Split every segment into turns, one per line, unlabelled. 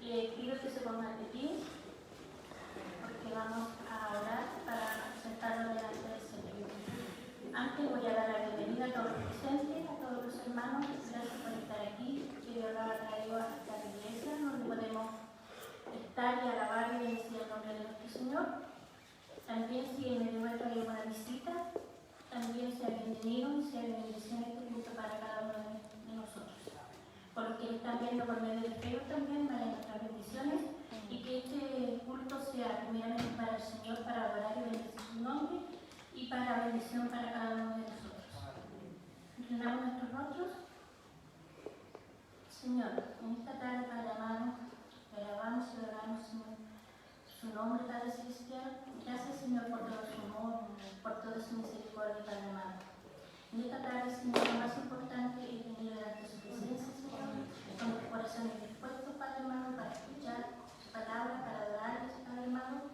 Le pido que se pongan de pie, porque vamos a orar para sentarnos delante del Señor. Antes voy a dar la bienvenida a todos los presentes, a todos los hermanos. Gracias por estar aquí. Que Dios nos ha traído a esta iglesia donde podemos estar y alabar y bendecir el nombre de nuestro Señor. También, si en el nuestro hay una visita, también sea bienvenido y sea bendición este culto para cada uno de nosotros. Por los que están viendo por medio de Facebook también, vayan nuestras bendiciones y que este culto sea primeramente para el Señor, para adorar y bendecir su nombre y para bendición para cada uno de nosotros. Inclinamos nuestros rostros. Señor, en esta tarde, Padre amado, te alabamos y adoramos, Señor, su nombre, Padre celestial. Gracias, Señor, por todo su amor, por toda su misericordia, Padre amado. En esta tarde, Señor, lo más importante es venir delante de su presencia, Señor, con los corazones dispuestos, Padre amado, para escuchar su palabra, para adorarles, Padre amado,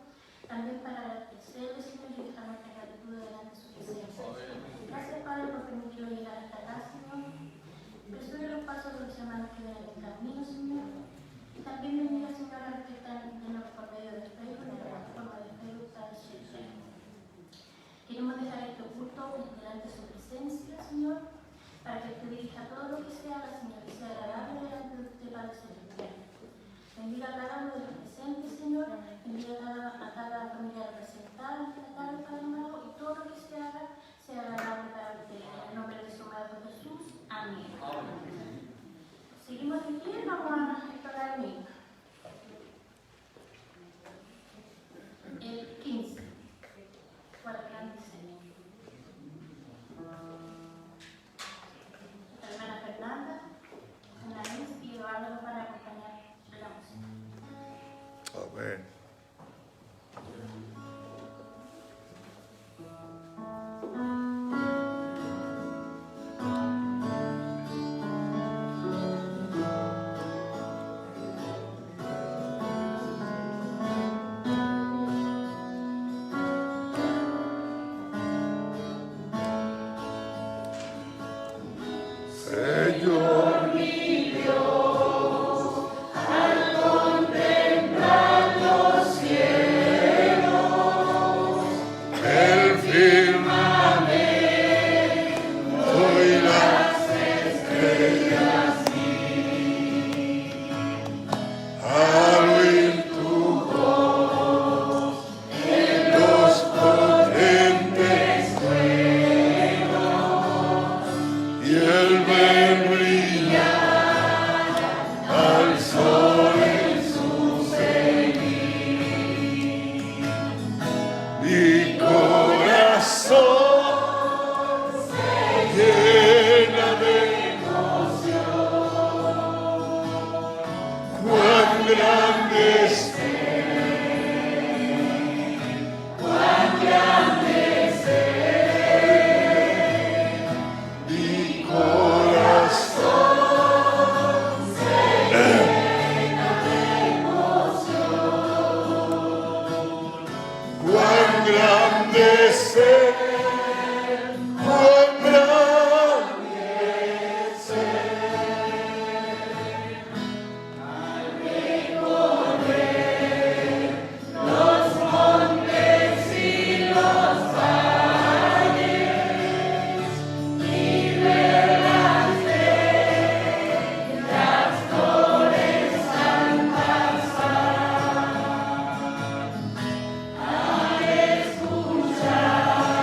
también para agradecerles, Señor, y dejar nuestra gratitud delante de su presencia. Gracias, Padre, por permitirnos llegar hasta acá, Señor. Presume los pasos de los hermanos que ven en el camino, Señor. Y también bendiga, Señor, a los que están viendo por medio de Facebook, de la plataforma de Facebook, Padre celestial. Queremos dejar este culto delante de su presencia, Señor, para que usted dirija todo lo que se haga, Señor, que sea agradable delante de usted, Padre celestial. Bendiga a cada uno de los presentes, Señor. Bendiga a cada familia representada en esta tarde, Padre amado, y todo lo que se haga sea agradable para usted. En el nombre de su amado Jesús. Amén. Seguimos de pie, vamos a explorar el himno. El 15. Por el gran diseño. La hermana Fernanda, Anaís y Eduardo para acompañar la música.
Amén. Señor mi Dios, al contemplar los cielos, el firmamento y las estrellas vi, al oír tu voz en los potentes truenos y el ver brillar al sol en su cenit. Mi corazón se llena de emoción. Cuán grande es Él, cuán grande es Él. Mi corazón se llena de emoción. Cuán grande es Él, cuán grande es Él. Al recorrer los montes y los valles y ver las bellas flores al pasar, al escuchar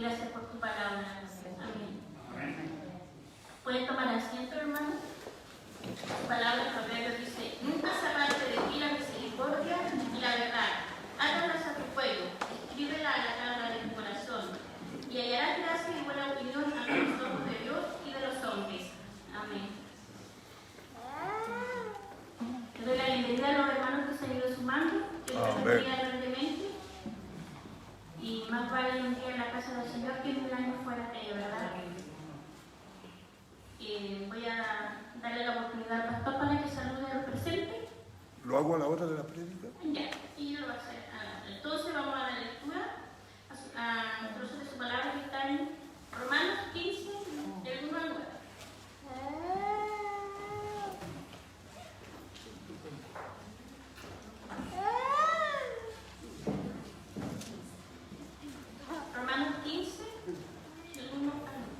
gracias por tu palabra. Amén. ¿Pueden tomar asiento, hermano? Tu palabra en Proverbios dice: nunca se aparte de ti la misericordia y la verdad. Átalas a tu cuello, escríbela a la tabla de tu corazón, y hallarás gracia y buena opinión ante los ojos de Dios y de los hombres. Amén. Le doy la bienvenida a los hermanos que se han ido sumando, que les bendiga grandemente. Y más vale un día en la casa del Señor que 1000 años fuera de ella, ¿verdad? Voy a darle la oportunidad al pastor para que salude a los presentes.
¿Lo hago a la hora de la prédica?
Ya, y lo va a hacer. Entonces vamos a dar lectura a trozos de su palabra que está en Romanos 15, del 1 al 9. Romanos 15, del 1 al 9.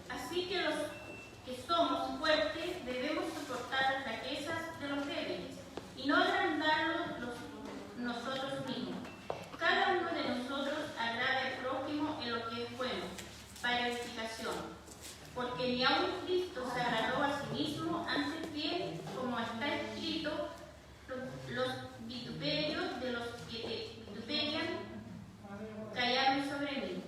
Así que los que somos fuertes debemos soportar las flaquezas de los débiles y no agrandarlos nosotros mismos. Cada uno de nosotros agrada al prójimo en lo que es bueno, para edificación. Porque ni aun Cristo se agradó a sí mismo, antes bien, como está escrito, los vituperios de los que te vituperian cayeron sobre mí.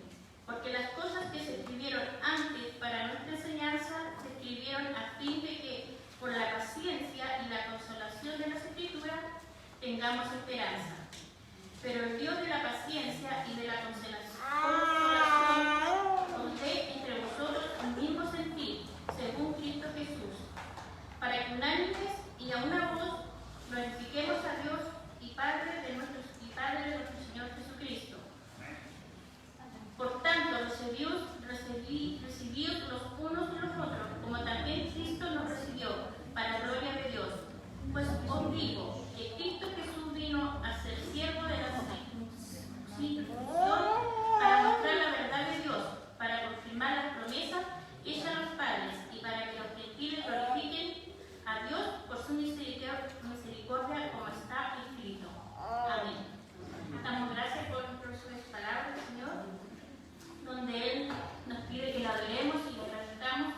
Porque las cosas que se escribieron antes para nuestra enseñanza se escribieron a fin de que, por la paciencia y la consolación de las Escrituras, tengamos esperanza. Pero el Dios de la paciencia y de la consolación os dé entre vosotros un mismo sentir, según Cristo Jesús, para que unánimes y a una voz glorifiquemos a Dios y Padre de nuestro Señor Jesucristo. Por tanto, recibíos los unos de los otros, como también Cristo nos recibió, para gloria de Dios. Pues os digo que Cristo Jesús vino a ser siervo de la circuncisión para mostrar la verdad de Dios, para confirmar las promesas hechas a los padres y para que los gentiles glorifiquen a Dios por su misericordia, como está escrito. Amén. Damos gracias por sus palabras, Señor, donde Él nos pide que lo adoremos y lo agradezcamos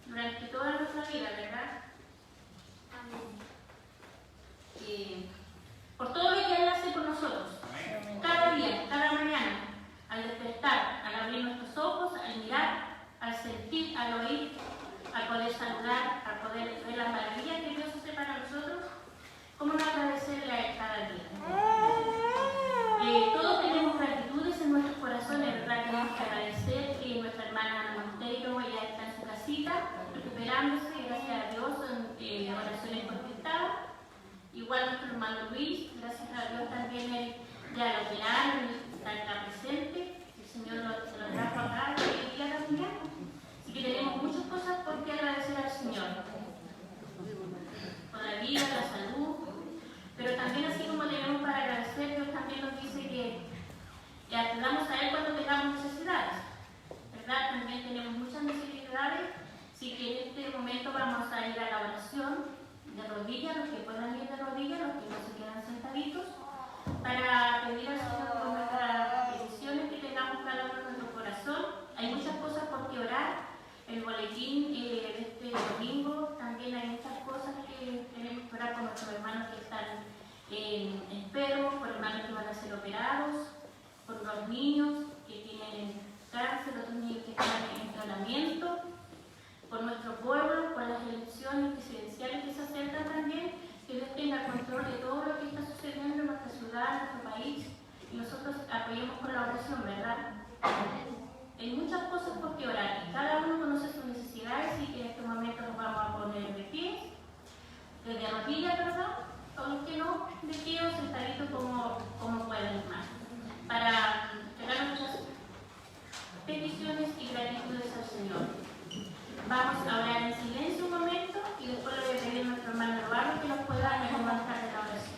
durante toda nuestra vida, ¿verdad? Amén. Por todo lo que Él hace por nosotros, cada día, cada mañana, al despertar, al abrir nuestros ojos, al mirar, al sentir, al oír, al poder saludar, al poder ver las maravillas que Dios hace para nosotros, ¿cómo no agradecerle a Él cada día? Todos tenemos gratitudes en nuestros corazones, ¿verdad? Tenemos que agradecer que nuestra hermana Ana Monteiro ya está en su casita, recuperándose, gracias a Dios, en oraciones contestadas. Igual nuestro hermano Luis, gracias a Dios también él ya lo operaron, está presente, el Señor se lo trajo acá y día también. Así que tenemos muchas cosas por qué agradecer al Señor. Por la vida, la salud, pero también así como tenemos para agradecer, Dios también nos dice que acudamos a Él cuando tengamos necesidades, ¿verdad? También tenemos muchas necesidades, así que en este momento vamos a ir a la oración de rodillas, los que puedan ir de rodillas, los que no se quedan sentaditos, para pedir al Señor por nuestras peticiones que tengamos cada uno en nuestro corazón. Hay muchas cosas por que orar. El boletín de este domingo también hay muchas cosas que tenemos que orar por nuestros hermanos que están enfermos, por hermanos que van a ser operados, por los niños que tienen cáncer, otros niños que están en tratamiento, por nuestro pueblo, por las elecciones presidenciales que se acercan también, que Dios tenga control de todo lo que está sucediendo en nuestra ciudad, en nuestro país, y nosotros apoyemos con la oración, ¿verdad? Hay muchas cosas por que orar y cada uno conoce sus necesidades, y que en este momento nos vamos a poner de pie, de rodillas, ¿verdad? O los que no, de pie o sentaditos como puedan, más, para entregar nuestras peticiones y gratitudes al Señor. Vamos a orar en silencio un momento y después le voy a pedir a nuestro hermano Eduardo que nos pueda levantar de la oración.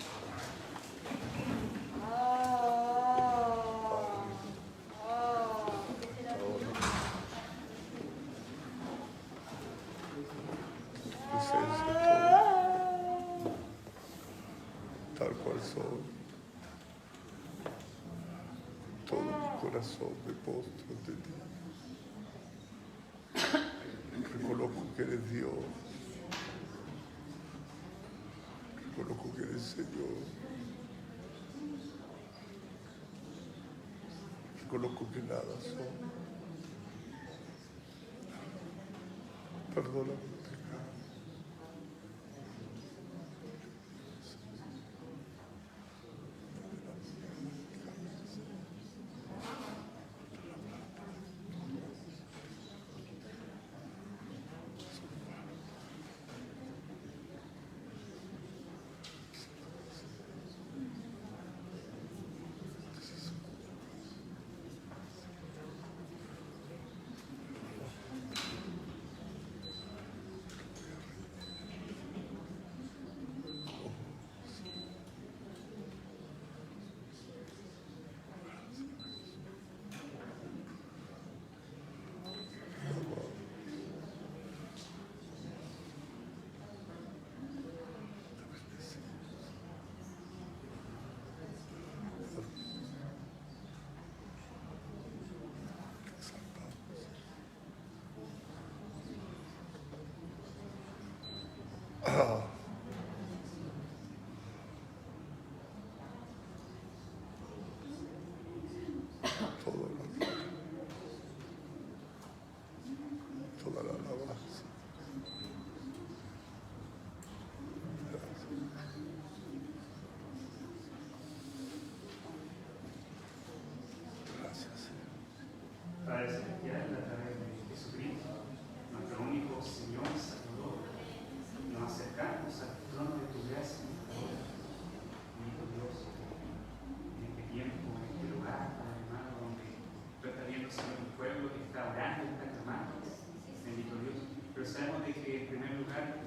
presencia todo, tal cual soy. Todo mi corazón me postro ante ti. Reconozco que eres Dios. Reconozco que eres Señor. Reconozco que nada soy. Perdóname mi pecado. Toda la alabanza. Gracias, Señor.
Padre celestial, a través de Jesucristo, nuestro único Señor y Salvador, nos acercamos al trono de tu gracia, bendito Dios, en este tiempo, en este lugar, Padre hermano, donde tú estás viendo, Señor, un pueblo que está orando, está clamando, bendito Dios, pero sabemos de que en primer lugar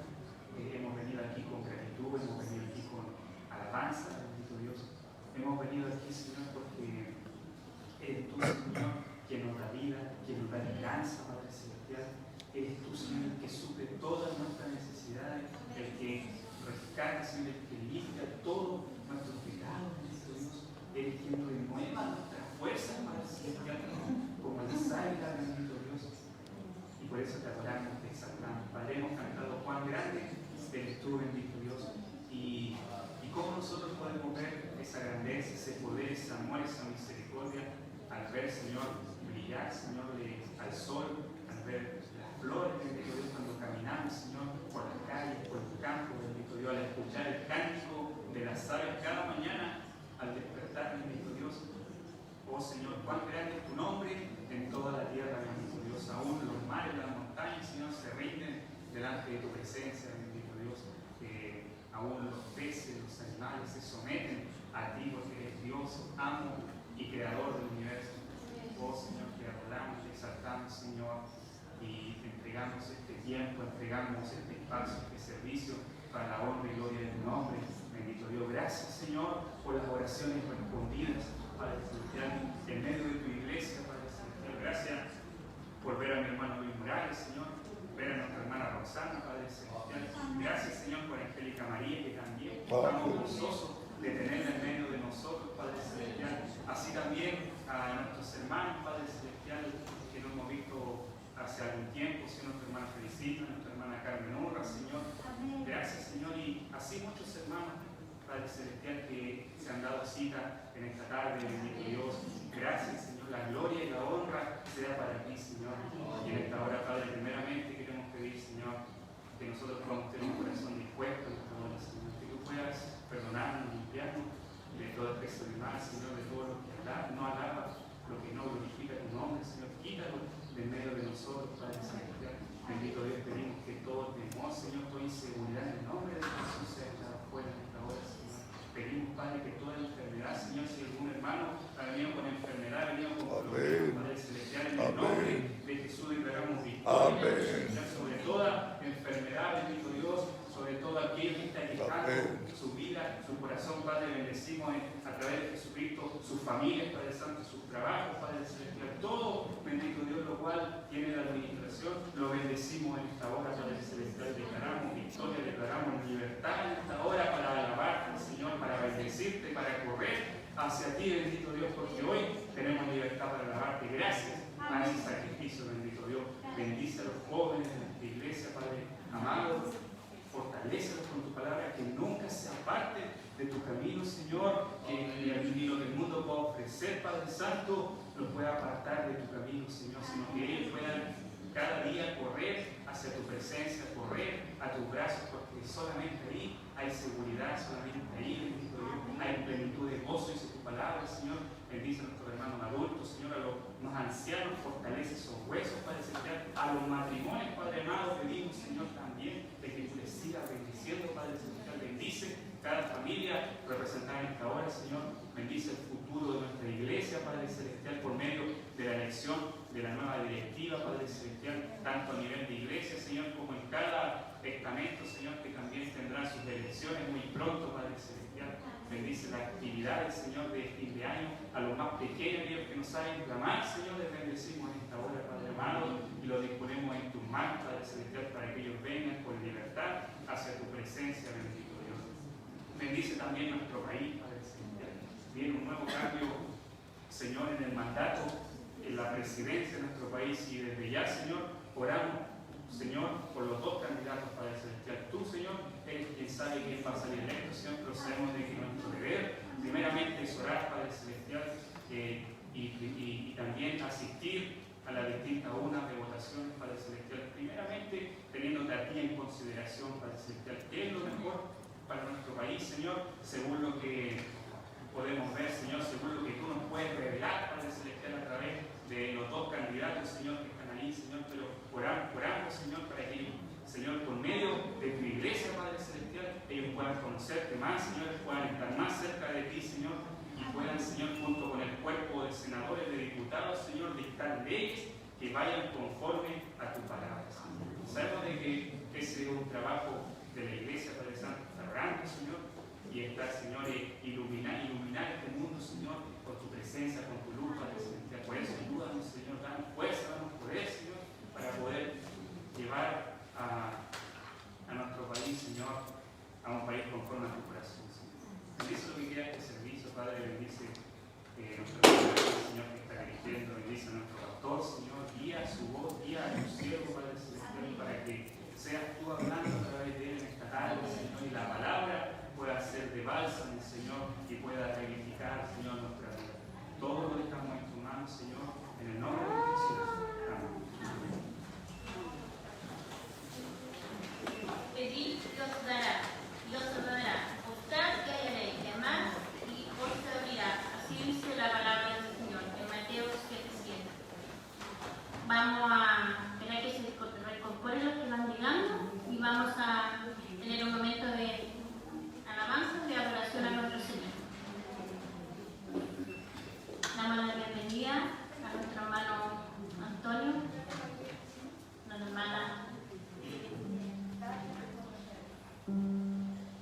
hemos venido aquí con gratitud, hemos venido aquí con alabanza, bendito Dios, hemos venido aquí, Señor, porque eres tú, Señor, quien nos da vida, quien nos da esperanza, Padre celestial. Eres tú, Señor, el que suple todas nuestras necesidades, el que rescata, Señor, el que limpia todos nuestros pecados, bendito Dios. Eres quien renueva nuestras fuerzas, Padre celestial, como el águila, bendito Dios. Y por eso te adoramos, te exaltamos. Padre, hemos cantado cuán grande eres tú, bendito Dios. Y cómo nosotros podemos ver esa grandeza, ese poder, ese amor, esa misericordia, al ver, Señor, brillar, Señor, al sol, al ver las flores, bendito Dios, cuando caminamos, Señor, por las calles, por el campo, bendito Dios, al escuchar el cántico de las aves cada mañana, al despertar, bendito Dios. Oh Señor, cuán grande es tu nombre en toda la tierra, bendito Dios. Aún los mares, las montañas, Señor, se rinden delante de tu presencia, bendito Dios. Aún los peces, los animales se someten a ti porque eres Dios, amo y creador del universo. Oh Señor, te adoramos, te exaltamos, Señor, y te entregamos este tiempo, entregamos este espacio, este servicio para la honra y gloria de tu nombre. Bendito Dios, gracias, Señor, por las oraciones respondidas, Padre celestial, en medio de tu iglesia, Padre celestial. Gracias por ver a mi hermano Luis Morales, Señor, ver a nuestra hermana Roxana, Padre celestial. Gracias, Señor, por Angélica María, que también estamos gozosos de tenerla en medio de nosotros, Padre celestial. Así también a nuestros hermanos, Padre celestial, que no hemos visto hace algún tiempo, Señor, nuestra hermana Felicita, nuestra hermana Carmen Urra, Señor. Gracias, Señor, y así muchos hermanos, Padre celestial, que se han dado cita en esta tarde, bendito Dios. Gracias, Señor, la gloria y la honra sea para ti, Señor. Y en esta hora, Padre, primeramente queremos pedir, Señor, que nosotros podamos tener un corazón dispuesto en esta hora, Señor, que tú puedas perdonarnos, limpiarnos de todo exceso de mal, Señor, de todo lo que no alaba, lo que no glorifica tu nombre, Señor, quítalo de medio de nosotros, Padre celestial. Bendito Dios, pedimos que todo temor, Señor, toda inseguridad en el nombre de Jesús sea echado fuera en esta hora, Señor. Pedimos, Padre, que toda enfermedad, Señor, si algún hermano ha venido con enfermedad, ha venido con problemas, Padre celestial, en el nombre de Jesús declaramos victoria, Señor, sobre toda enfermedad, bendito Dios, sobre todo aquel que está quejando su vida, su corazón, Padre, bendecimos a través de Jesucristo, sus familias, Padre Santo, sus trabajos, Padre celestial, todo, bendito Dios, lo cual tiene la administración, lo bendecimos en esta hora, Padre celestial, declaramos victoria. libertad en esta hora para alabarte, Señor, para bendecirte, para correr hacia ti, bendito Dios, porque hoy tenemos libertad para alabarte. Gracias a ese sacrificio, bendito Dios. Bendice a los jóvenes de nuestra iglesia, Padre amado. Fortalécelos con tu palabra, que nunca se aparte de tu camino, Señor, que ni lo que el mundo pueda ofrecer, Padre Santo, lo pueda apartar de tu camino, Señor, sino que ellos puedan cada día correr hacia tu presencia, correr a tus brazos, porque solamente ahí hay seguridad, solamente ahí, bendito Dios, hay plenitud de gozo, dice tu palabra, Señor. Bendice a nuestros hermanos adultos, Señor, a los más ancianos, fortalece esos huesos, Padre Celestial, a los matrimonios, Padre amado, pedimos, Señor, también de que tú les sigas bendiciendo, Padre Celestial. Bendice cada familia representada en esta hora, Señor. Bendice el futuro de nuestra iglesia, Padre Celestial, por medio de la elección de la nueva directiva, Padre Celestial, tanto a nivel de iglesia, Señor, como en cada estamento, Señor, que también tendrá sus elecciones muy pronto, Padre Celestial. Bendice las actividades, Señor, de fin de año, a los más pequeños, Dios, que nos saben clamar, Señor, les bendecimos en esta hora, Padre amado, y lo disponemos en tus manos, Padre Celestial, para que ellos vengan con libertad hacia tu presencia, bendito Dios. Bendice también nuestro país, Padre Celestial. Viene un nuevo cambio, Señor, en el mandato, en la presidencia de nuestro país, y desde ya, Señor, oramos, Señor, por los dos candidatos, Padre Celestial. Tú, Señor, eres quien sabe quién va a salir electo, Señor, pero sabemos de que nuestro deber, primeramente, es orar, Padre Celestial, y también asistir a las distintas urnas de votaciones, Padre Celestial, primeramente teniéndote a ti en consideración, Padre Celestial, qué es lo mejor para nuestro país, Señor, según lo que podemos ver, Señor, según lo que tú nos puedes revelar, Padre Celestial, a través de los dos candidatos, Señor, que están ahí, Señor, pero oramos, Señor, para que ellos, Señor, por medio de tu iglesia, Padre Celestial, ellos puedan conocerte más, Señor, puedan estar más cerca de ti, Señor, y puedan, Señor, junto con el cuerpo de senadores, de diputados, Señor, dictar leyes que vayan conforme a tu palabra, Señor. Sabemos de que ese es un trabajo de la iglesia, Padre Santo, cerrando, Señor, y estar, Señor, iluminar este mundo, Señor, con tu presencia, con tu luz, Padre Celestial. Por eso, ayúdanos, Señor, danos fuerza, danos poder, Señor, para poder llevar a nuestro país, Señor, a un país conforme a tu corazón, Señor. Bendice lo que queda este servicio, Padre, bendice nuestro Señor, que está dirigiendo, bendice a nuestro pastor, Señor, guía su voz, guía a tu siervo, Padre Celestial, para que seas tú hablando a través de él en esta tarde, Señor, y la palabra pueda ser de bálsamo, Señor, y pueda reivindicar, Señor, nuestra vida. Todo lo dejamos en tus manos, Señor, en el nombre de Jesús. Amén.
Pedid, Dios dará, Dios os dará. Buscad y hallaréis, llamad y os se abrirá. Así dice la palabra del Señor en Mateo 7:7. Vamos a esperar que se recomponen los que van llegando y vamos a tener un momento de alabanza, de adoración a nuestro Señor. Damos la bienvenida a nuestro hermano Antonio, a la hermana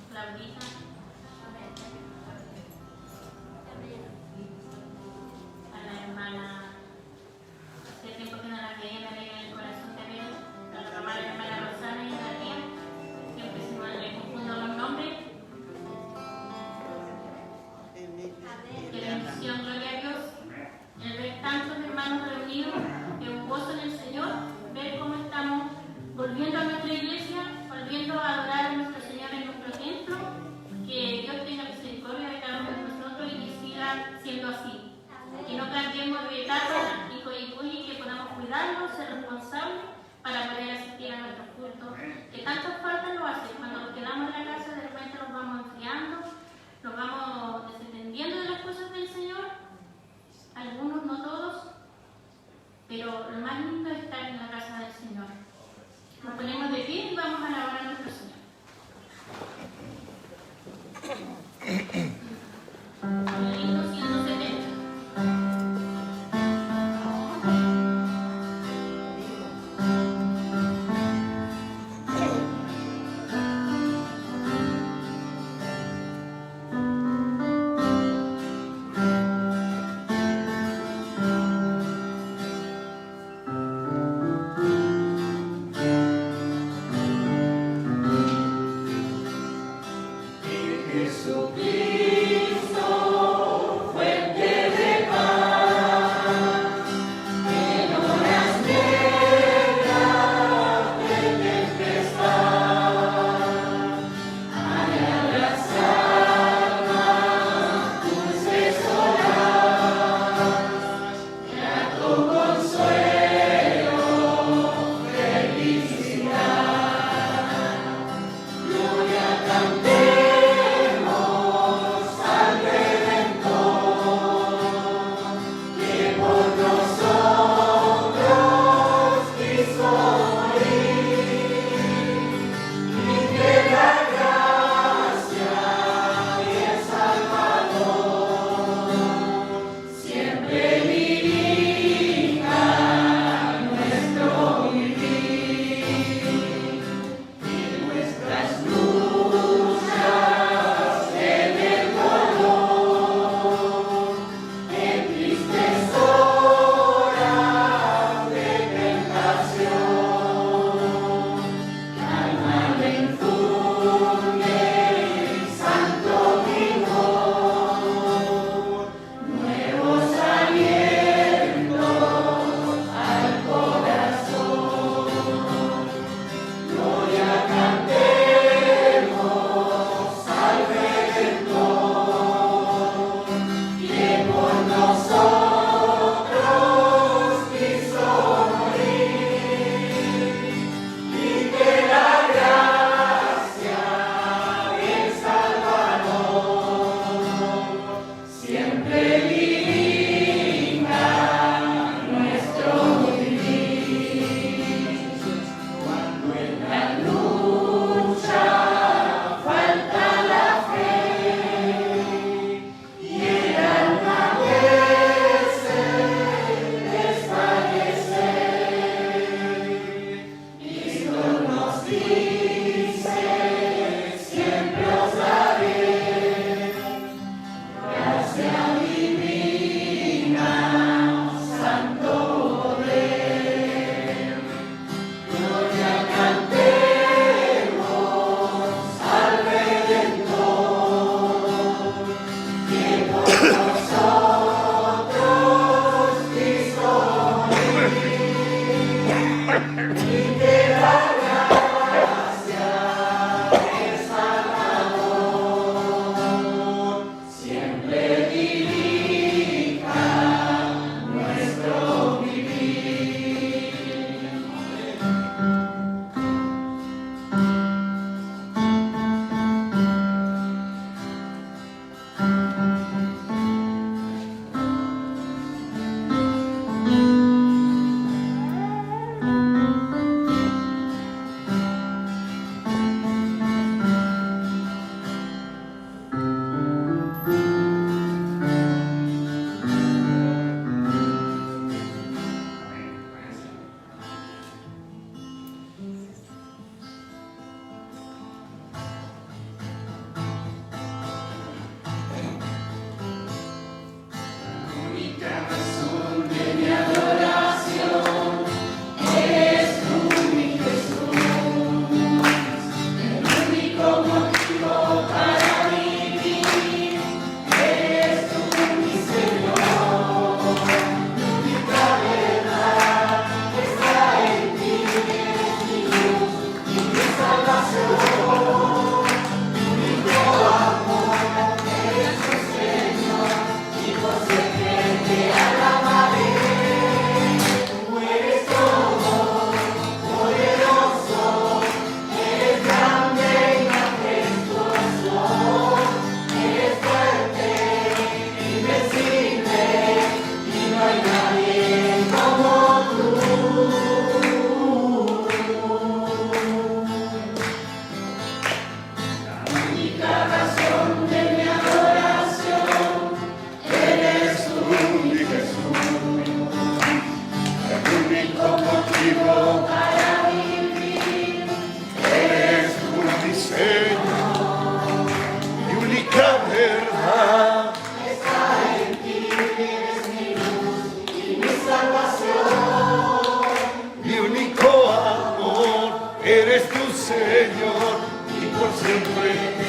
Claudita, a la hermana, hace tiempo que no la veía, me alegra el corazón de ver, a la mamá de la hermana Rosana y a la tía, siempre se me confundo los nombres. Qué bendición, gloria a Dios, el ver tantos hermanos reunidos, que un gozo en el Señor, ver cómo estamos volviendo a nuestra iglesia, volviendo a adorar a nuestro Señor en nuestro templo, que Dios tenga misericordia de cada uno de nosotros y que siga siendo así. Que no cambiemos de etapa ni coyicuni, que podamos cuidarnos, ser responsables para poder asistir a nuestros cultos, que tantas faltas lo hacen. Cuando nos quedamos en la casa, de repente nos vamos enfriando, nos vamos desentendiendo de las cosas del Señor, algunos, no todos, pero lo más lindo es estar en la casa del Señor. Nos ponemos de pie y vamos a alabar a nuestro Señor. El himno 170.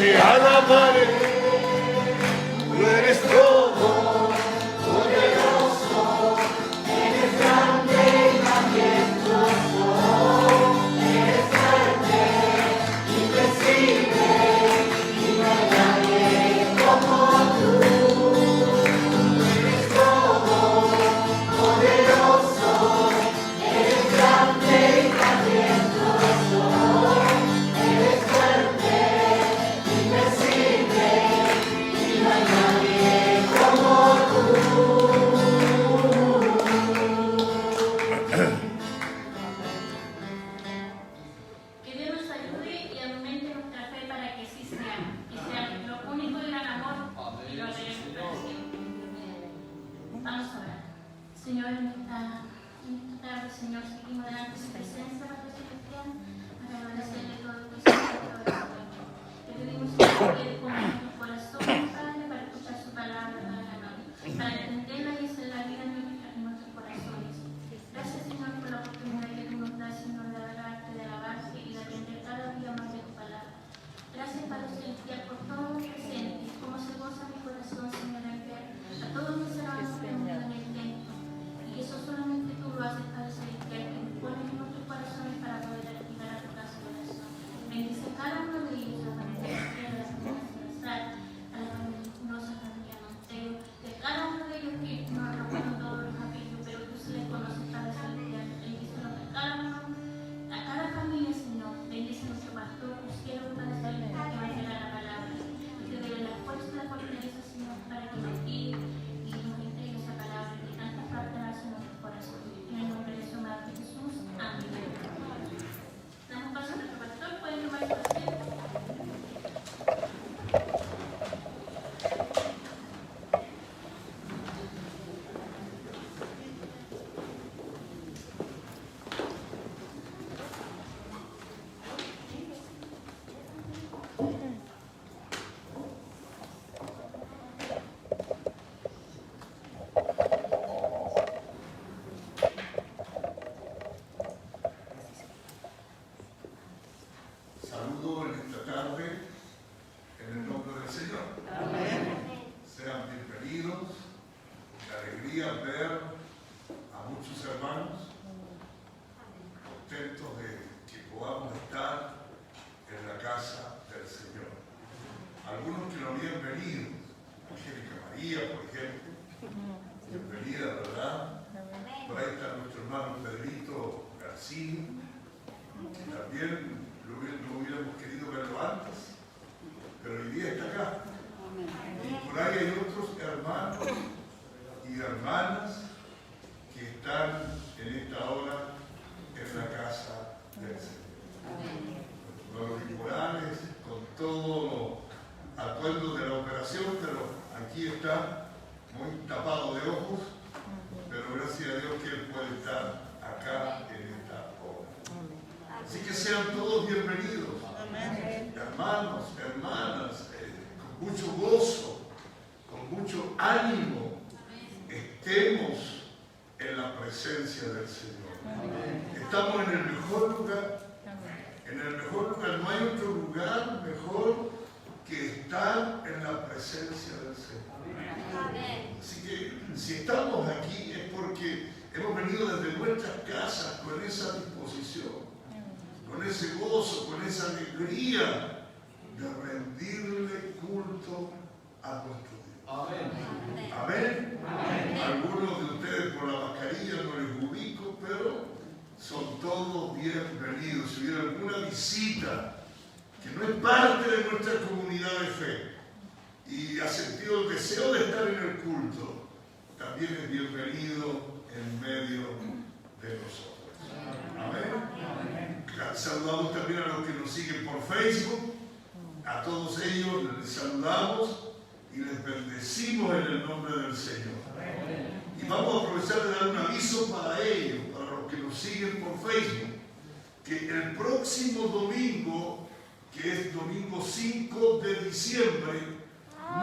te alabaré. Tú eres todo,
poderoso, eres grande y majestuoso, eres fuerte, invencible, y no hay nadie como tú. Eres todo, poderoso, eres grande y majestuoso, eres fuerte, invencible, y no hay nadie como tú.
Que Dios nos ayude y aumente nuestra fe para que sí sea lo único y gran amor y lo haremos para siempre. Vamos a orar. Señor, en esta tarde, Señor, seguimos delante de su presencia, Padre Celestial, para agradecerle todo el que hizo y todo el que hizo. Te pedimos, Señor, que ponga en nuestro corazón, Padre, para escuchar su palabra, para entenderla y hacerla vida en nuestros corazones. Gracias, Señor, por la oportunidad que tú nos das, Señor, de adorarte, de alabarte y de aprender cada día más de tu palabra. Gracias, Padre Celestial, por todo lo presente, cómo se goza mi corazón, Señor, en ver a todos mis hermanos reunidos en el templo. Y eso solamente tú lo haces, Padre Celestial, que nos pones en nuestros corazones para poder aspirar a tu casa de oración. Bendice cada uno de ellos, la familia Izquierda, la familia Salazar, a la familia Espinosa, la familia Montero, de cada uno de ellos que no recuerdo todos los apellidos, pero tú sí les conoces, Padre Celestial. Bendícenos a cada uno, a cada familia, Señor. Bendice a nuestro pastor, quiero, Padre Celestial, que va a llegar la palabra. Y te doy la fuerza y la fortaleza, Señor, para que nos guíe y nos entregue esa palabra que tanta falta hace en nuestro corazón. En el nombre de su Madre Jesús. Amén. Damos paso a nuestro pastor, pueden tomar su asiento.
Saludo en esta tarde en el nombre del Señor. Sean bienvenidos. Qué alegría ver a muchos hermanos contentos de que podamos estar en la casa del Señor. Algunos que no habían venido, Angélica María, por ejemplo, bienvenida, ¿verdad? Por ahí está nuestro hermano Pedrito García, que también no hubiéramos querido verlo antes, pero hoy día está acá. Y por ahí hay otros hermanos y hermanas que están en esta hora en la casa del Señor. Los auriculares con todo atuendo de la operación, pero aquí está muy tapado de ojos, pero gracias a Dios que Él puede estar acá en esta hora. Así que sean todos bienvenidos, hermanos, hermanas, con mucho gozo, con mucho ánimo, estemos en la presencia del Señor. Estamos en el mejor lugar, no hay otro lugar mejor que estar en la presencia del Señor. Así que si estamos aquí es porque hemos venido desde nuestras casas con esa disposición, con ese gozo, con esa alegría de rendirle culto a nuestro Dios. Amén. Algunos de ustedes por la mascarilla no les ubico, pero son todos bienvenidos. Si hubiera alguna visita que no es parte de nuestra comunidad de fe y ha sentido el deseo de estar en el culto, también es bienvenido en medio de nosotros. Amén. Saludamos también a los que nos siguen por Facebook. A todos ellos les saludamos y les bendecimos en el nombre del Señor. Y vamos a aprovechar de dar un aviso para ellos, para los que nos siguen por Facebook, que el próximo domingo, que es domingo 5 de diciembre,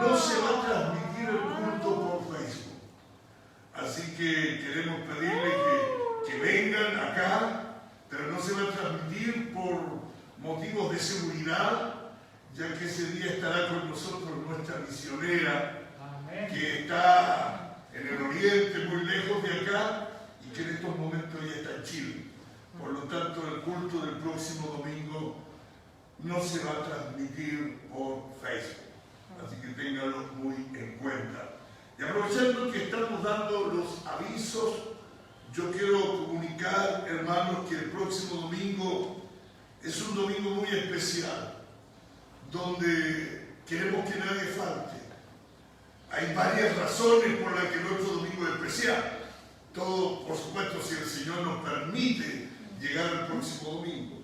no se va a transmitir el culto por Facebook. Así que queremos pedirle que vengan acá, pero no se va a transmitir por motivos de seguridad ya que ese día estará con nosotros nuestra misionera, que está en el oriente, muy lejos de acá, y que en estos momentos ya está en Chile. Por lo tanto, el culto del próximo domingo no se va a transmitir por Facebook, así que ténganlo muy en cuenta. Y aprovechando que estamos dando los avisos, yo quiero comunicar, hermanos, que el próximo domingo es un domingo muy especial, donde queremos que nadie falte. Hay varias razones por las que nuestro domingo es especial. Todo, por supuesto, si el Señor nos permite llegar al próximo domingo.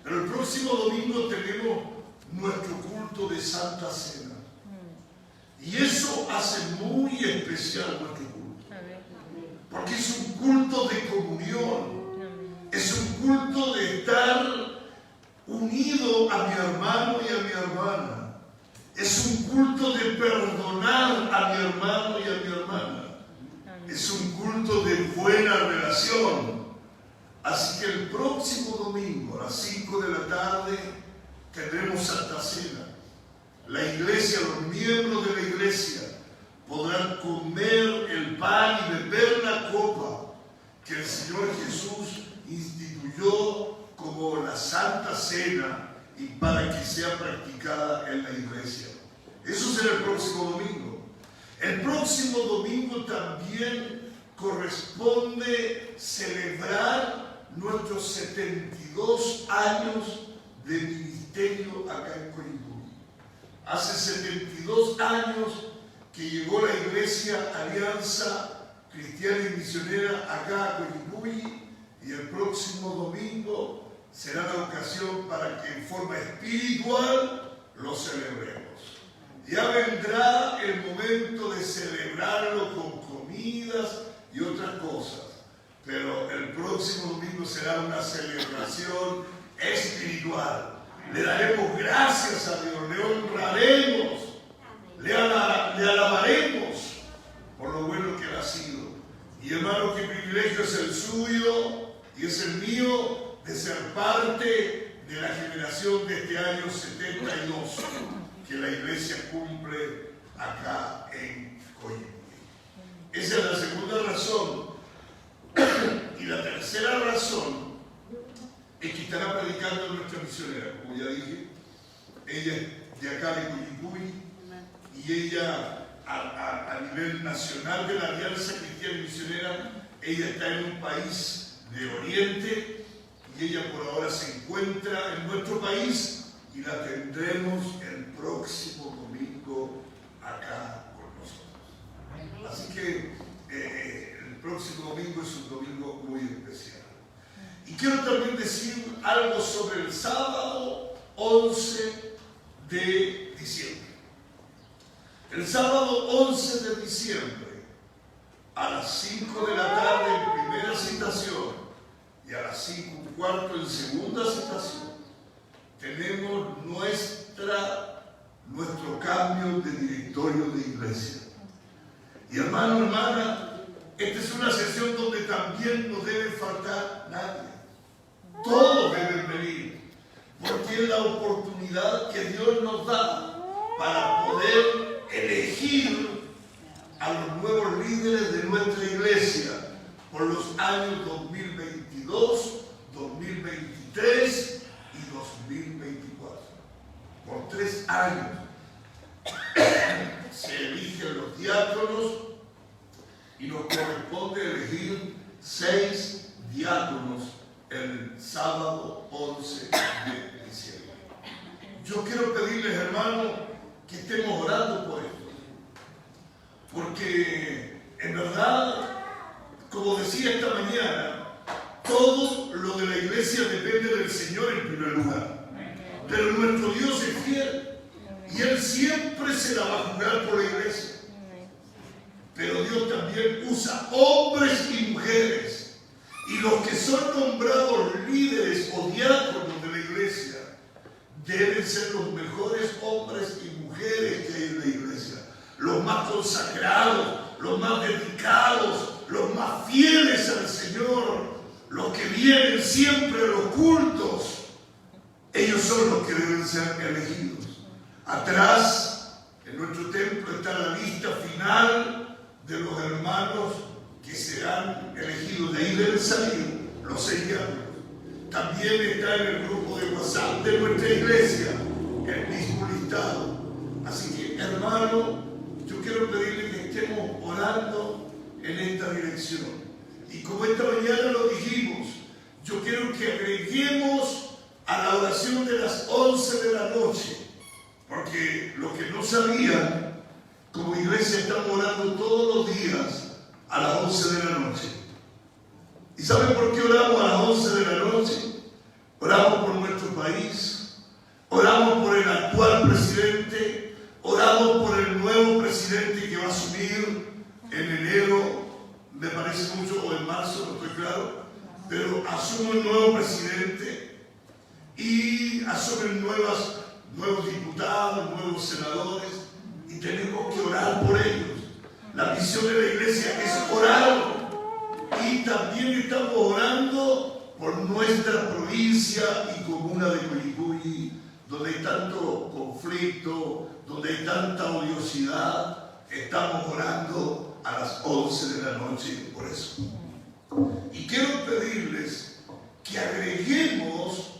Pero el próximo domingo tenemos nuestro culto de Santa Cena. Y eso hace muy especial nuestro culto. Porque es un culto de comunión. Es un culto de estar unido a mi hermano y a mi hermana. Es un culto de perdonar a mi hermano y a mi hermana. Es un culto de buena relación. Así que el próximo domingo a las 5 de la tarde tendremos Santa Cena. La iglesia, los miembros de la iglesia podrán comer el pan y beber la copa que el Señor Jesús instituyó como la Santa Cena y para que sea practicada en la iglesia. Eso será el próximo domingo. El próximo domingo también corresponde celebrar nuestros 72 años de ministerio acá en Coyhaique. Hace 72 años que llegó la Iglesia Alianza Cristiana y Misionera acá a Coyhaique, y el próximo domingo será la ocasión para que en forma espiritual lo celebremos. Ya vendrá el momento de celebrarlo con comidas y otras cosas, pero el próximo domingo será una celebración espiritual. Le daremos gracias a Dios, le honraremos, le alabaremos por lo bueno que Él ha sido. Y hermano, qué privilegio es el suyo y es el mío de ser parte de la generación de este año 72 que la iglesia cumple acá en Coyhaique. Esa es la segunda razón. Y la tercera razón es que estará predicando nuestra misionera, como ya dije. Ella es de acá de Coyhaique y ella a nivel nacional de la Alianza Cristiana y Misionera, ella está en un país de Oriente y ella por ahora se encuentra en nuestro país y la tendremos el próximo domingo acá con nosotros. Así que el próximo domingo es un domingo muy especial. Y quiero también decir algo sobre el sábado 11 de diciembre. El sábado 11 de diciembre, a las 5 de la tarde en primera citación y a las 5:15 en segunda citación, tenemos nuestro cambio de directorio de iglesia. Y hermano, hermana, esta es una sesión donde también no debe faltar nadie. Todos deben venir, porque es la oportunidad que Dios nos da para poder elegir a los nuevos líderes de nuestra iglesia por los años 2022, 2023 y 2024. Por 3 años se eligen los diáconos y nos corresponde elegir 6 diáconos el sábado 11 de diciembre. Yo quiero pedirles, hermanos, que estemos orando por esto, porque en verdad, como decía esta mañana, todo lo de la iglesia depende del Señor en primer lugar, pero nuestro Dios es fiel y Él siempre se la va a jugar por la iglesia. Pero Dios también usa hombres y mujeres, y los que son nombrados líderes o diáconos de la iglesia deben ser los mejores hombres y mujeres que hay en la iglesia, los más consagrados, los más dedicados, los más fieles al Señor, los que vienen siempre a los cultos. Ellos son los que deben ser elegidos. Atrás, en nuestro templo, está la lista final de los hermanos que serán elegidos. De ahí deben salir los 6 diáconos. También está en el grupo de WhatsApp de nuestra iglesia el mismo listado. Así que, hermano, yo quiero pedirle que estemos orando en esta dirección. Y como esta mañana lo dijimos, yo quiero que agreguemos a la oración de las 11 de la noche, porque los que no sabían, como iglesia estamos orando todos los días a las 11 de la noche. ¿Y saben por qué oramos a las 11 de la noche? Oramos por nuestro país, oramos por el actual presidente, oramos por el nuevo presidente que va a asumir en enero, me parece mucho, o en marzo, no estoy claro, pero asume un nuevo presidente y asumen nuevos diputados, nuevos senadores, y tenemos que orar por ellos. La misión de la iglesia es orar, y también estamos orando por nuestra provincia y comuna de Coyhaique, donde hay tanto conflicto, donde hay tanta odiosidad. Estamos orando a las 11 de la noche por eso. Y quiero pedirles que agreguemos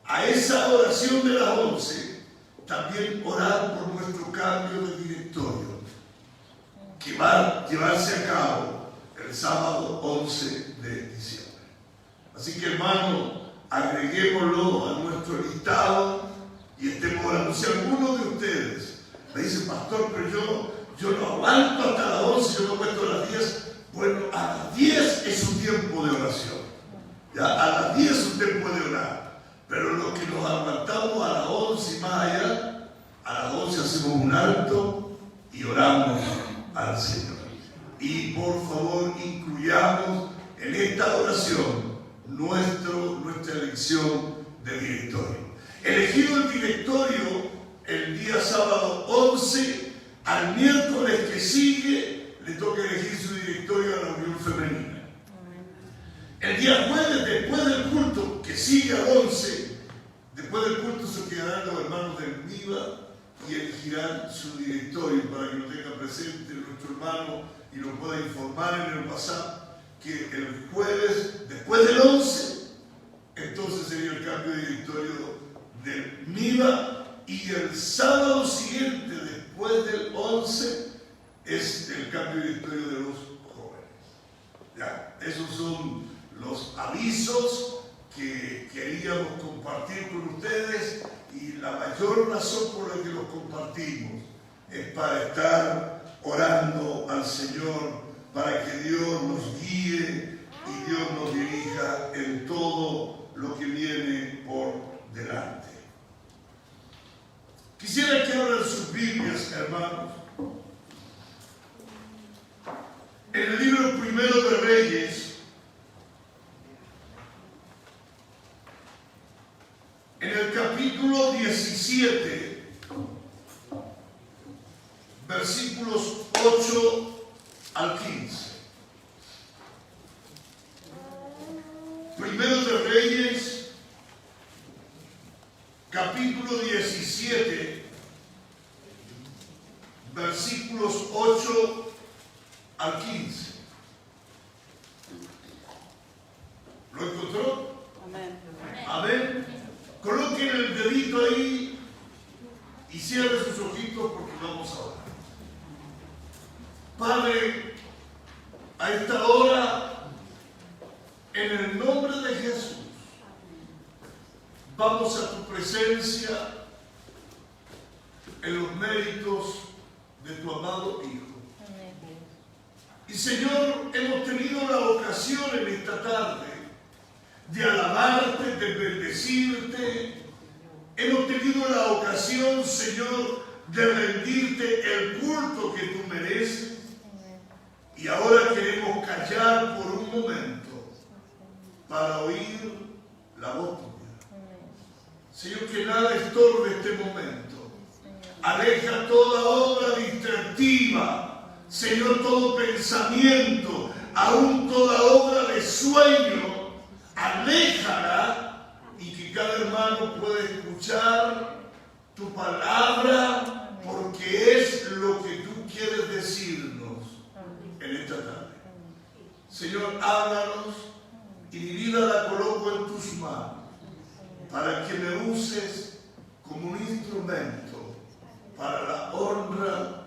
a esa oración de las 11 también orar por nuestro cambio de directorio, que va a llevarse a cabo el sábado 11 de diciembre. Así que, hermano, agreguémoslo a nuestro listado y estemos orando. Si alguno de ustedes me dice, pastor, pero yo no aguanto hasta las 11, yo no cuento a las 10. Bueno, a las 10 es un tiempo de oración. Ya, a las 10 usted puede orar. Pero los que nos aguantamos a las 11 y más allá, a las 11 hacemos un alto y oramos al Señor. Y por favor, incluyamos en esta oración nuestra elección de directorio. Elegido el directorio el día sábado 11, al miércoles que sigue le toca elegir su directorio a la Unión Femenina. El día jueves, después del culto, que sigue al 11, después del culto se quedarán los hermanos del MIVA y elegirán su directorio, para que lo tenga presente nuestro hermano y lo pueda informar en el WhatsApp, que el jueves, después del 11, entonces sería el cambio de directorio del MIVA, y el sábado siguiente, después del 11, es el cambio de directorio de los jóvenes. Ya, esos son los avisos que queríamos compartir con ustedes, y la mayor razón por la que los compartimos es para estar orando al Señor, para que Dios nos guíe y Dios nos dirija en todo lo que viene por delante. Quisiera que abran sus Biblias, hermanos, en el libro primero de Reyes, en el capítulo 17, versículos 8 al 15. Primero de Reyes, capítulo 17, versículos 8 al 15. ¿Lo encontró?
Amén.
Amén. Coloquen el dedito ahí y cierren sus ojitos, porque vamos a orar. Padre, a esta hora, en el nombre de Jesús, vamos a tu presencia en los méritos de tu amado Hijo. Y Señor, hemos tenido la ocasión en esta tarde de alabarte, de bendecirte. Hemos tenido la ocasión, Señor, de rendirte el culto que tú mereces. Y ahora queremos callar por un momento para oír la voz tuya. Señor, que nada estorbe este momento. Aleja toda obra distractiva. Señor, todo pensamiento, aún toda obra de sueño, aléjala, y que cada hermano pueda escuchar tu palabra, porque es lo que tú quieres decirnos en esta tarde. Señor, háblanos y mi vida la coloco en tus manos para que me uses como un instrumento para la honra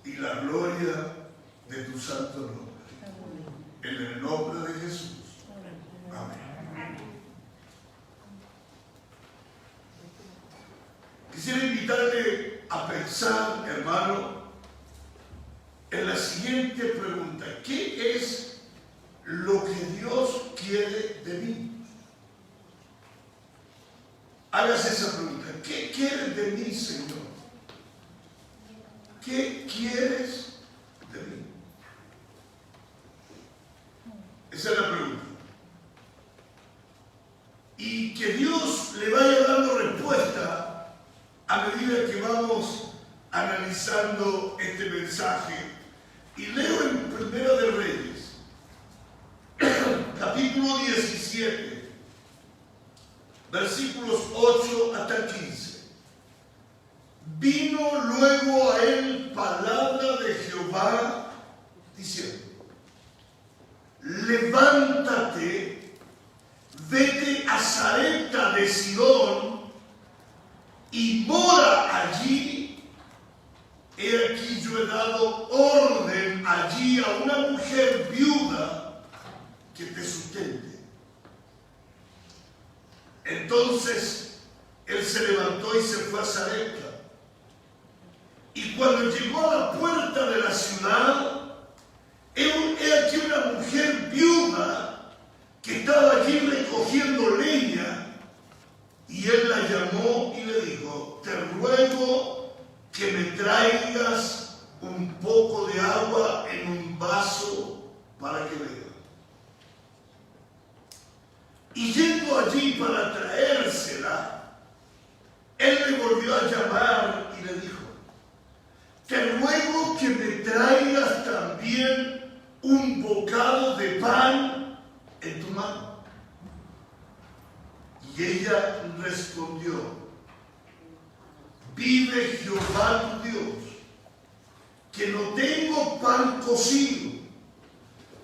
y la gloria de tu santo nombre. En el nombre de Jesús. Amén. Quisiera invitarle a pensar, hermano, en la siguiente pregunta. ¿Qué es lo que Dios quiere de mí? Hágase esa pregunta. ¿Qué quieres de mí, Señor? ¿Qué quieres de mí? Esa es la pregunta. Y que Dios le vaya dando respuesta a medida que vamos analizando este mensaje. Y leo en Primera de Reyes, capítulo 17, versículos 8 hasta 15. Vino luego a él palabra de Jehová diciendo: levántate, vete a Sarepta de Sidón y mora allí. He aquí yo he dado orden allí a una mujer viuda que te sustente. Entonces él se levantó y se fue a Sarepta. Y cuando llegó a la puerta de la ciudad, he aquí una mujer viuda que estaba allí recogiendo leña, y él la llamó y le dijo: te ruego que me traigas un poco de agua en un vaso para que beba. Y yendo allí para traérsela, él le volvió a llamar y le dijo: te ruego que me traigas también un bocado de pan en tu mano. Y ella respondió: vive Jehová tu Dios, que no tengo pan cocido,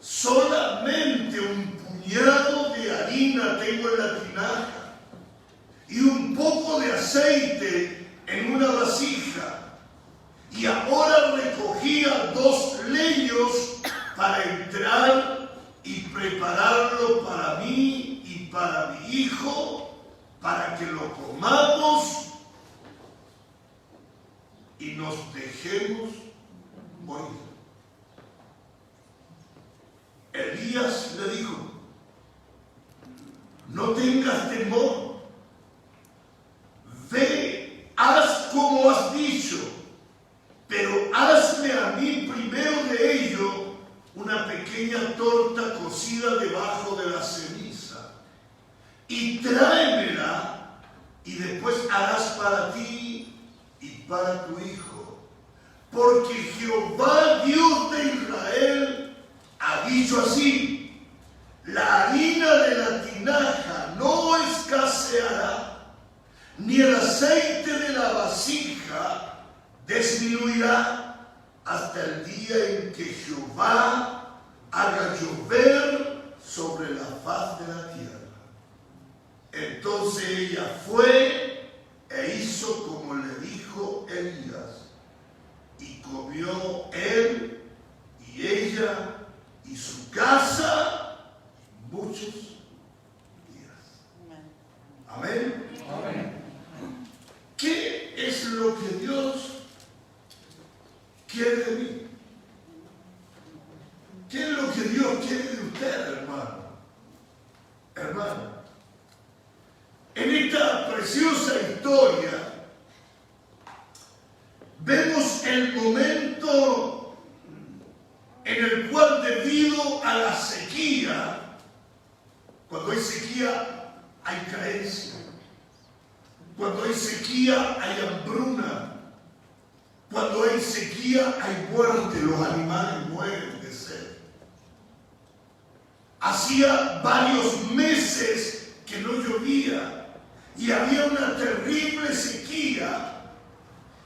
solamente un puñado de harina tengo en la tinaja y un poco de aceite en una vasija. Y ahora recogía 2 leños para entrar y prepararlo para mí y para mi hijo, para que lo comamos y nos dejemos morir. Elías le dijo: no tengas temor, ve, haz como has dicho, pero hazme a mí primero de ello una pequeña torta cocida debajo de la ceniza, y tráemela, y después harás para ti y para tu hijo, porque Jehová Dios de Israel ha dicho así: la harina de la tinaja no escaseará, ni el aceite de la vasija disminuirá hasta el día en que Jehová haga llover sobre la faz de la tierra. Entonces ella fue e hizo como le dijo Elías, y comió él y ella y su casa muchos días. Amén. Amén. ¿Qué es lo que Dios quiere de mí? ¿Qué es lo que Dios quiere de usted, hermano? Hermano, en esta preciosa historia vemos el momento en el cual, debido a la sequía, cuando hay sequía hay carencia, cuando hay sequía hay hambruna, cuando hay sequía hay muerte, los animales mueren de sed. Hacía varios meses que no llovía, y había una terrible sequía,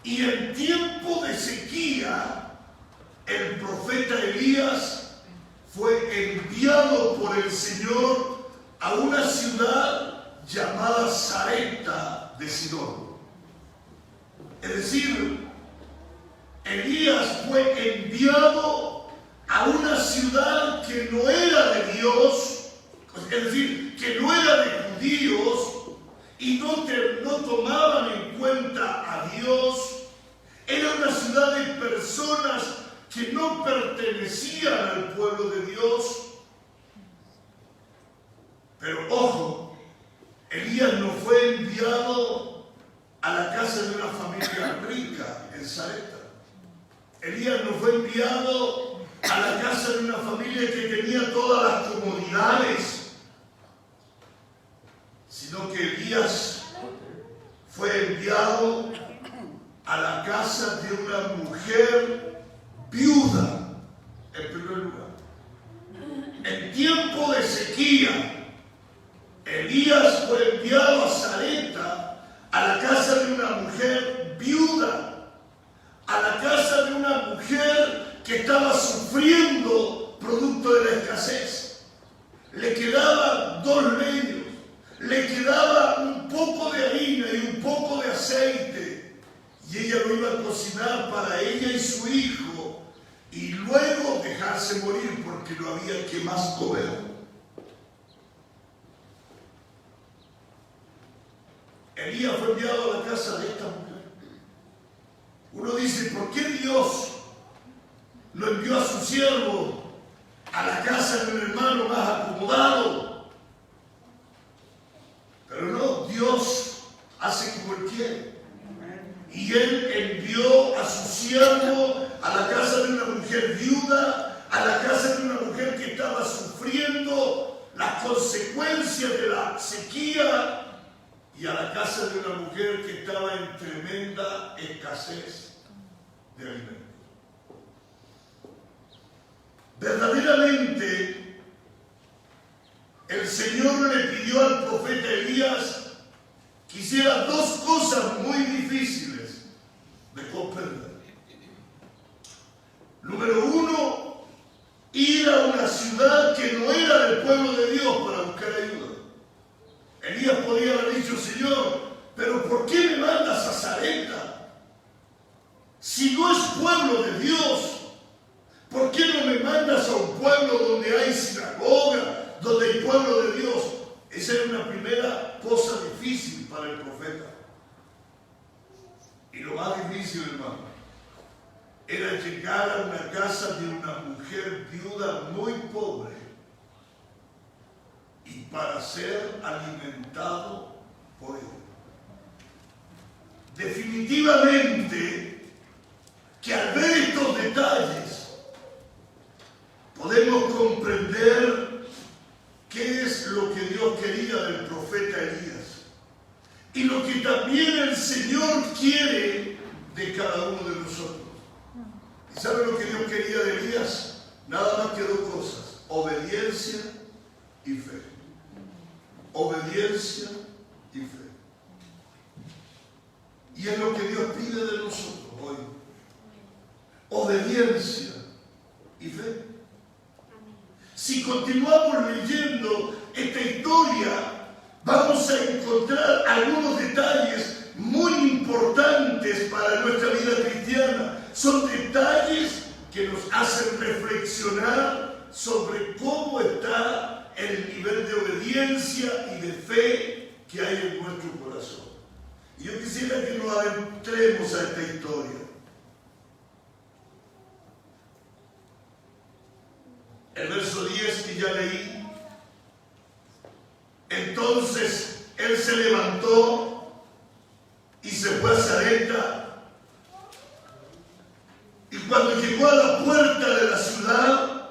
y en tiempo de sequía el profeta Elías fue enviado por el Señor a una ciudad llamada Sarepta de Sidón. Es decir, Elías fue enviado a una ciudad que no era de Dios, es decir, que no era de judíos, y no tomaban en cuenta a Dios. Era una ciudad de personas que no pertenecían al pueblo de Dios. Pero ojo, Elías no fue enviado a la casa de una familia rica en Sarepta. Elías no fue enviado a la casa de una familia que tenía todas las comodidades, sino que Elías fue enviado a la casa de una mujer viuda, en primer lugar. En tiempo de sequía, Elías fue enviado a Sarepta, a la casa de una mujer viuda, a la casa de una mujer que estaba sufriendo producto de la escasez. Le quedaban 2 leños, le quedaba un poco de harina y un poco de aceite, y ella lo iba a cocinar para ella y su hijo, y luego dejarse morir porque no había que más comer. Elías fue enviado a la casa de esta mujer. Uno dice, ¿por qué Dios lo envió a su siervo a la casa de un hermano más acomodado? Pero no, Dios hace como Él quiere. Y Él envió a su siervo a la casa de una mujer viuda, a la casa de una mujer que estaba sufriendo las consecuencias de la sequía, y a la casa de una mujer que estaba en tremenda escasez de alimentos. Verdaderamente, el Señor le pidió al profeta Elías que hiciera 2 cosas muy difíciles de comprender. Número 1, ir a una ciudad que no era del pueblo de Dios para buscar ayuda. Elías podía haber dicho, Señor, pero ¿por qué me mandas a Sarepta? Si no es pueblo de Dios, ¿por qué no me mandas a un pueblo donde hay sinagoga, donde hay pueblo de Dios? Esa era una primera cosa difícil para el profeta. Y lo más difícil, hermano, era llegar a una casa de una mujer viuda muy pobre y para ser alimentado por él. Definitivamente que al ver estos detalles podemos comprender qué es lo que Dios quería del profeta Elías y lo que también el Señor quiere de cada uno de nosotros. ¿Y sabe lo que Dios quería de Elías? Nada más que 2 cosas: obediencia y fe. Obediencia y fe. Y es lo que Dios pide de nosotros hoy. Obediencia y fe. Si continuamos leyendo esta historia, vamos a encontrar algunos detalles muy importantes para nuestra vida cristiana. Son detalles que nos hacen reflexionar sobre cómo está el nivel de obediencia y de fe que hay en nuestro corazón. Y yo quisiera que nos adentremos a esta historia. El verso 10 que ya leí. Entonces él se levantó y se fue a Sarepta. Y cuando llegó a la puerta de la ciudad,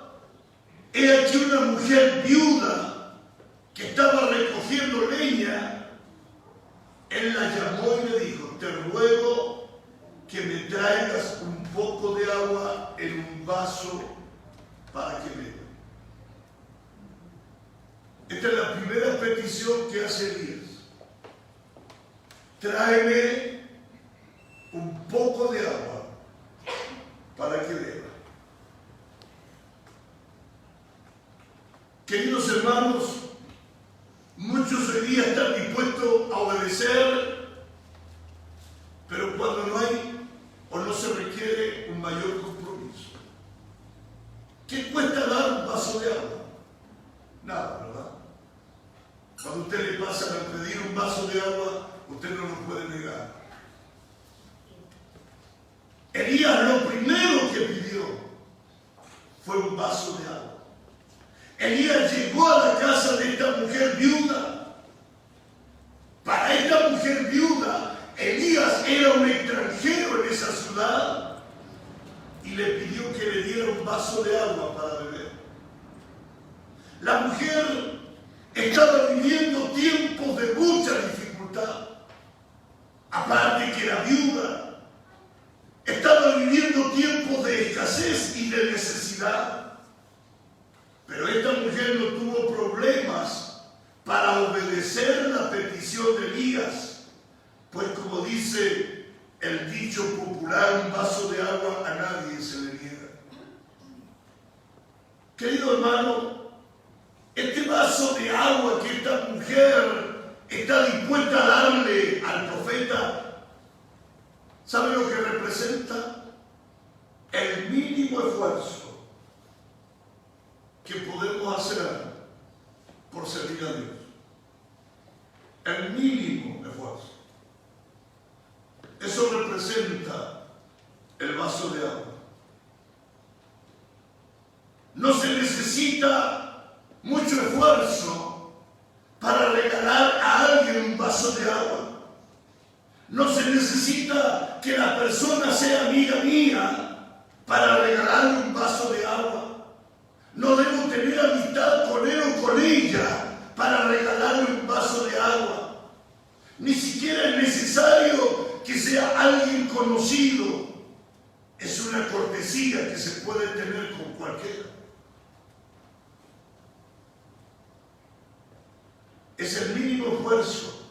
he aquí una mujer viuda que estaba recogiendo leña. Él la llamó y le dijo: te ruego que me traigas un poco de agua en un vaso para que beba. Esta es la primera petición que hace Elías. tráeme un poco de agua para que beba. Queridos hermanos, muchos hoy día están dispuestos a obedecer, pero cuando no hay o no se requiere un mayor compromiso. ¿Qué cuesta dar un vaso de agua? Nada, ¿verdad? Cuando usted le pasa a pedir un vaso de agua, usted no lo puede negar. Elías lo primero que pidió fue un vaso de agua. Elías llegó a la casa de esta mujer viuda. Para esta mujer viuda, Elías era un extranjero en esa ciudad y le pidió que le diera un vaso de agua para beber. La mujer estaba viviendo tiempos de mucha dificultad. Aparte que era viuda, estaba viviendo tiempos de escasez y de necesidad. Pero esta mujer no tuvo problemas para obedecer la petición de Elías, pues como dice el dicho popular, un vaso de agua a nadie se le niega. Querido hermano, este vaso de agua que esta mujer está dispuesta a darle al profeta, ¿sabe lo que representa? El mínimo esfuerzo que podemos hacer por servir a Dios. El mínimo esfuerzo. Eso representa el vaso de agua. No se necesita mucho esfuerzo para regalar a alguien un vaso de agua. No se necesita que la persona sea amiga mía para regalarle un vaso de agua. No debo tener amistad con él o con ella para regalarle un vaso de agua. Ni siquiera es necesario que sea alguien conocido. Es una cortesía que se puede tener con cualquiera. Es el mínimo esfuerzo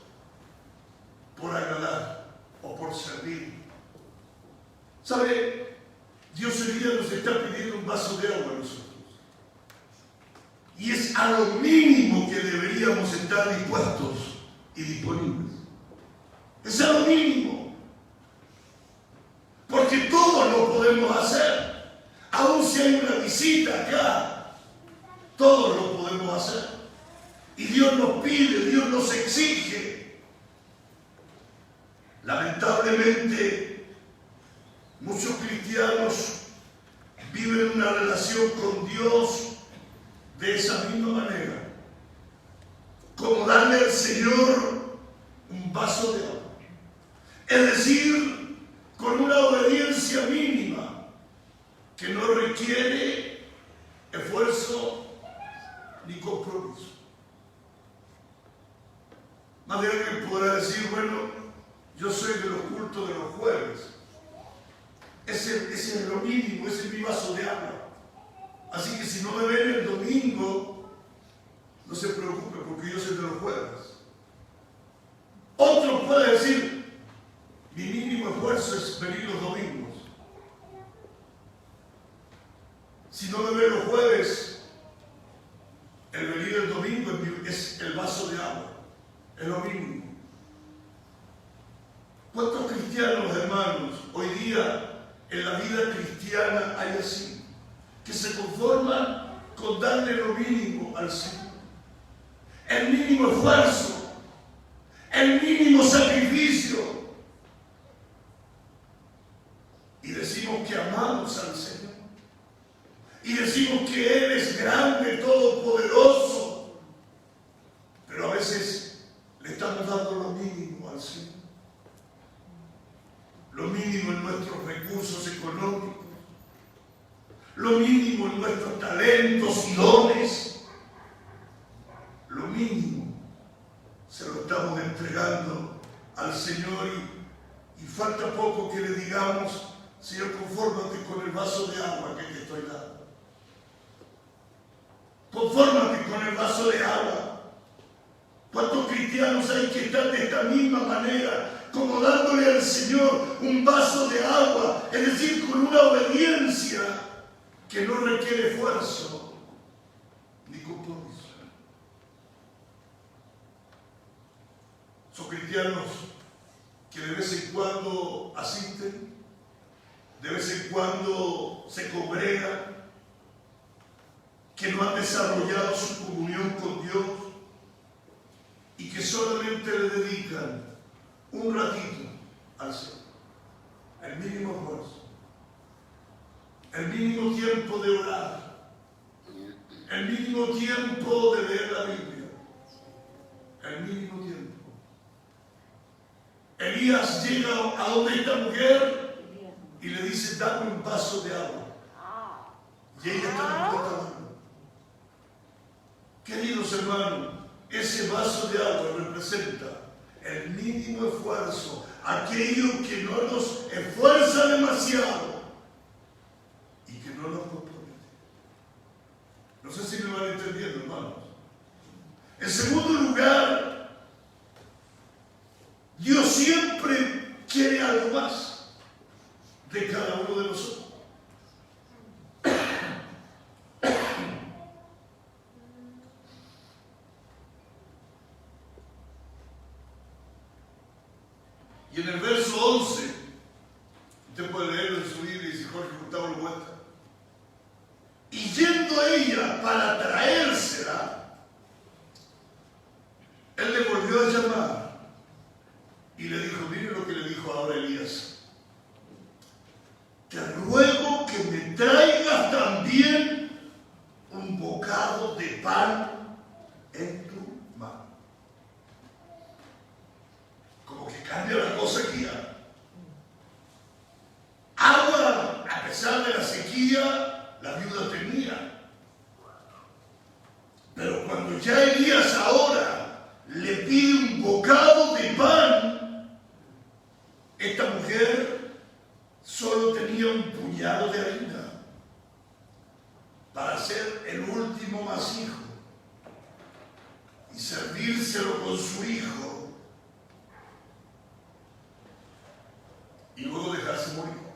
por agradar o por servir. ¿Sabe? Dios hoy día nos está pidiendo un vaso de agua a nosotros. Y es a lo mínimo que deberíamos estar dispuestos y disponibles. Es a lo mínimo. Porque todos lo podemos hacer. Aun si hay una visita acá, todos lo podemos hacer. Y Dios nos pide, Dios nos exige. Lamentablemente, muchos cristianos viven una relación con Dios de esa misma manera, como darle al Señor un vaso de agua. Es decir, con una obediencia mínima que no requiere esfuerzo ni compromiso. Más de alguien podrá decir, bueno, yo soy de los cultos de los jueves. Ese es lo mínimo, ese es mi vaso de agua. Así que si no me ven el domingo, no se preocupe porque yo soy de los jueves. Otro puede decir, mi mínimo esfuerzo es venir los domingos. Si no me ven los jueves, el venir el domingo es el vaso de agua. Es lo mínimo. ¿Cuántos cristianos, hermanos, hoy día en la vida cristiana hay así? Que se conforman con darle lo mínimo al Señor. El mínimo esfuerzo, el mínimo sacrificio. Y decimos que amamos al Señor. Y decimos que Él es grande, todopoderoso. Pero a veces le estamos dando lo mínimo al Señor. Lo mínimo en nuestros recursos económicos. Lo mínimo en nuestros talentos y dones. Lo mínimo se lo estamos entregando al Señor y falta poco que le digamos, Señor, confórmate con el vaso de agua que te estoy dando. Confórmate con el vaso de agua. ¿Cuántos cristianos hay que están de esta misma manera como dándole al Señor un vaso de agua, es decir, con una obediencia que no requiere esfuerzo ni compromiso. Son cristianos que de vez en cuando asisten, de vez en cuando se congregan, que no han desarrollado su comunión con Dios y que solamente le dedican un ratito al Señor, el mínimo esfuerzo, el mínimo tiempo de orar, el mínimo tiempo de leer la Biblia, el mínimo tiempo. Elías llega a donde esta mujer y le dice: dame un vaso de agua. Y ella está dispuesta a darlo. Queridos hermanos, ese vaso de agua representa el mínimo esfuerzo, aquello que no nos esfuerza demasiado y que no nos compromete. No sé si me van entendiendo, hermanos. En segundo lugar, Dios siempre quiere algo más de cada uno de nosotros. Y en el verso 11, usted puede leerlo en su Biblia y si Jorge Gustavo lo muestra. Y yendo ella para traérsela, él le volvió a llamar y le dijo: mire lo que le dijo ahora Elías: te ruego que me traigas también un bocado de pan en tu mano. Como que cambia la cosa aquí. Agua, a pesar de la sequía, la viuda tenía. Pero cuando ya Elías ahora le pide un bocado de pan, esta mujer solo tenía un puñado de harina para hacer el último masijo y servírselo con su hijo y luego dejarse morir.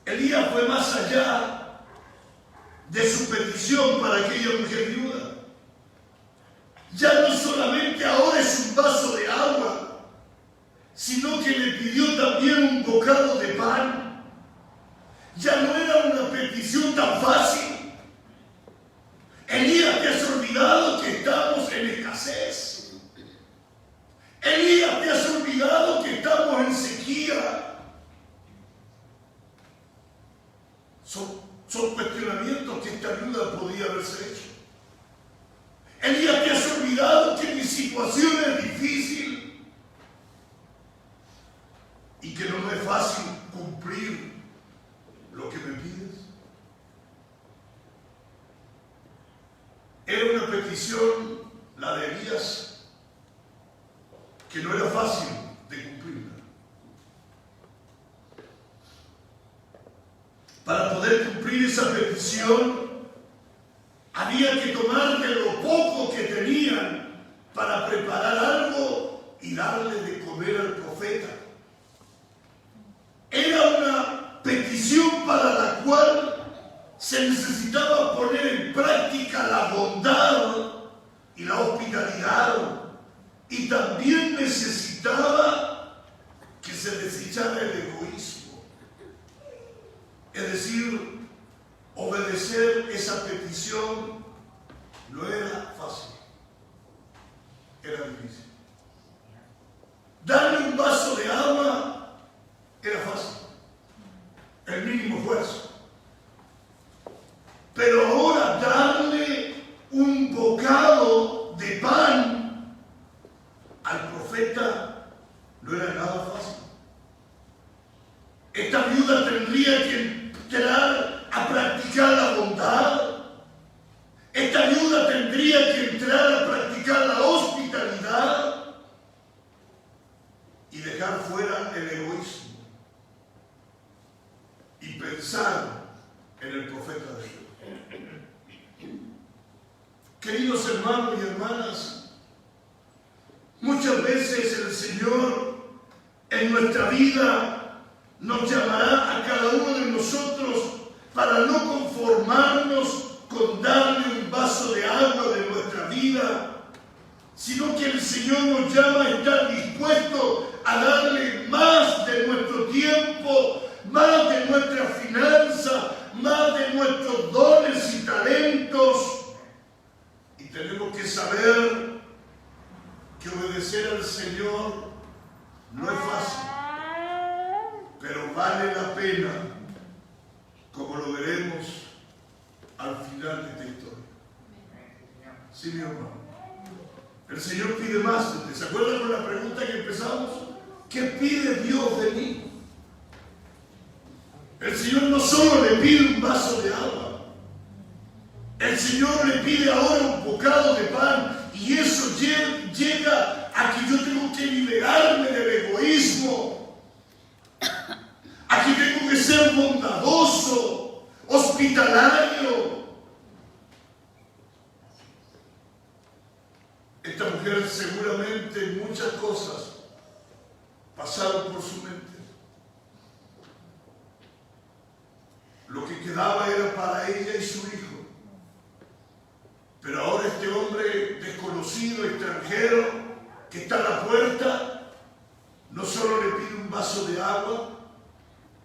Elías fue más allá de su petición para aquella mujer viuda. Ya no solamente ahora es un vaso de agua, sino que le pidió también un bocado de pan. Ya no era una petición tan fácil. Elías, te has olvidado que estamos en escasez. Elías, te has olvidado que estamos en sequía. Son cuestionamientos que esta viuda podía haberse hecho. Elías, te has olvidado que mi situación es difícil y que no me es fácil cumplir lo que me pides. Era una petición, la de Elías, que no era fácil de cumplirla. Para poder cumplir esa petición, había que tomar de lo poco que tenían para preparar algo y darle de comer al profeta. Era una petición para la cual se necesitaba poner en práctica la bondad y la hospitalidad, y también necesitaba que se desechara el egoísmo. Es decir, obedecer esa petición no era fácil, era difícil. Darle un vaso de agua era fácil, el mínimo esfuerzo. Pero ahora darle un bocado de pan al profeta no era nada fácil. Esta viuda tendría que entrar a practicar la bondad. Esta viuda tendría que entrar a practicar la hospitalidad y dejar fuera el egoísmo y pensar en el profeta de Dios. Queridos hermanos, Señor en nuestra vida nos llamará a cada uno de nosotros para no conformarnos con darle un vaso de agua de nuestra vida, sino que el Señor nos llama a estar dispuestos a darle más de nuestro tiempo, más de nuestra finanza, más de nuestros dones y talentos. Y tenemos que saber que obedecer al Señor no es fácil, pero vale la pena, como lo veremos al final de esta historia. Sí, mi hermano. El Señor pide más de usted. ¿Se acuerdan con la pregunta que empezamos? ¿Qué pide Dios de mí? El Señor no solo le pide un vaso de agua, el Señor le pide ahora un bocado de pan, y eso llega a que yo tengo que liberarme del egoísmo, a que tengo que ser bondadoso, hospitalario. Esta mujer seguramente muchas cosas pasaron por su mente. Lo que quedaba era para ella y su hijo. Pero ahora este hombre desconocido, extranjero, que está a la puerta, no solo le pide un vaso de agua,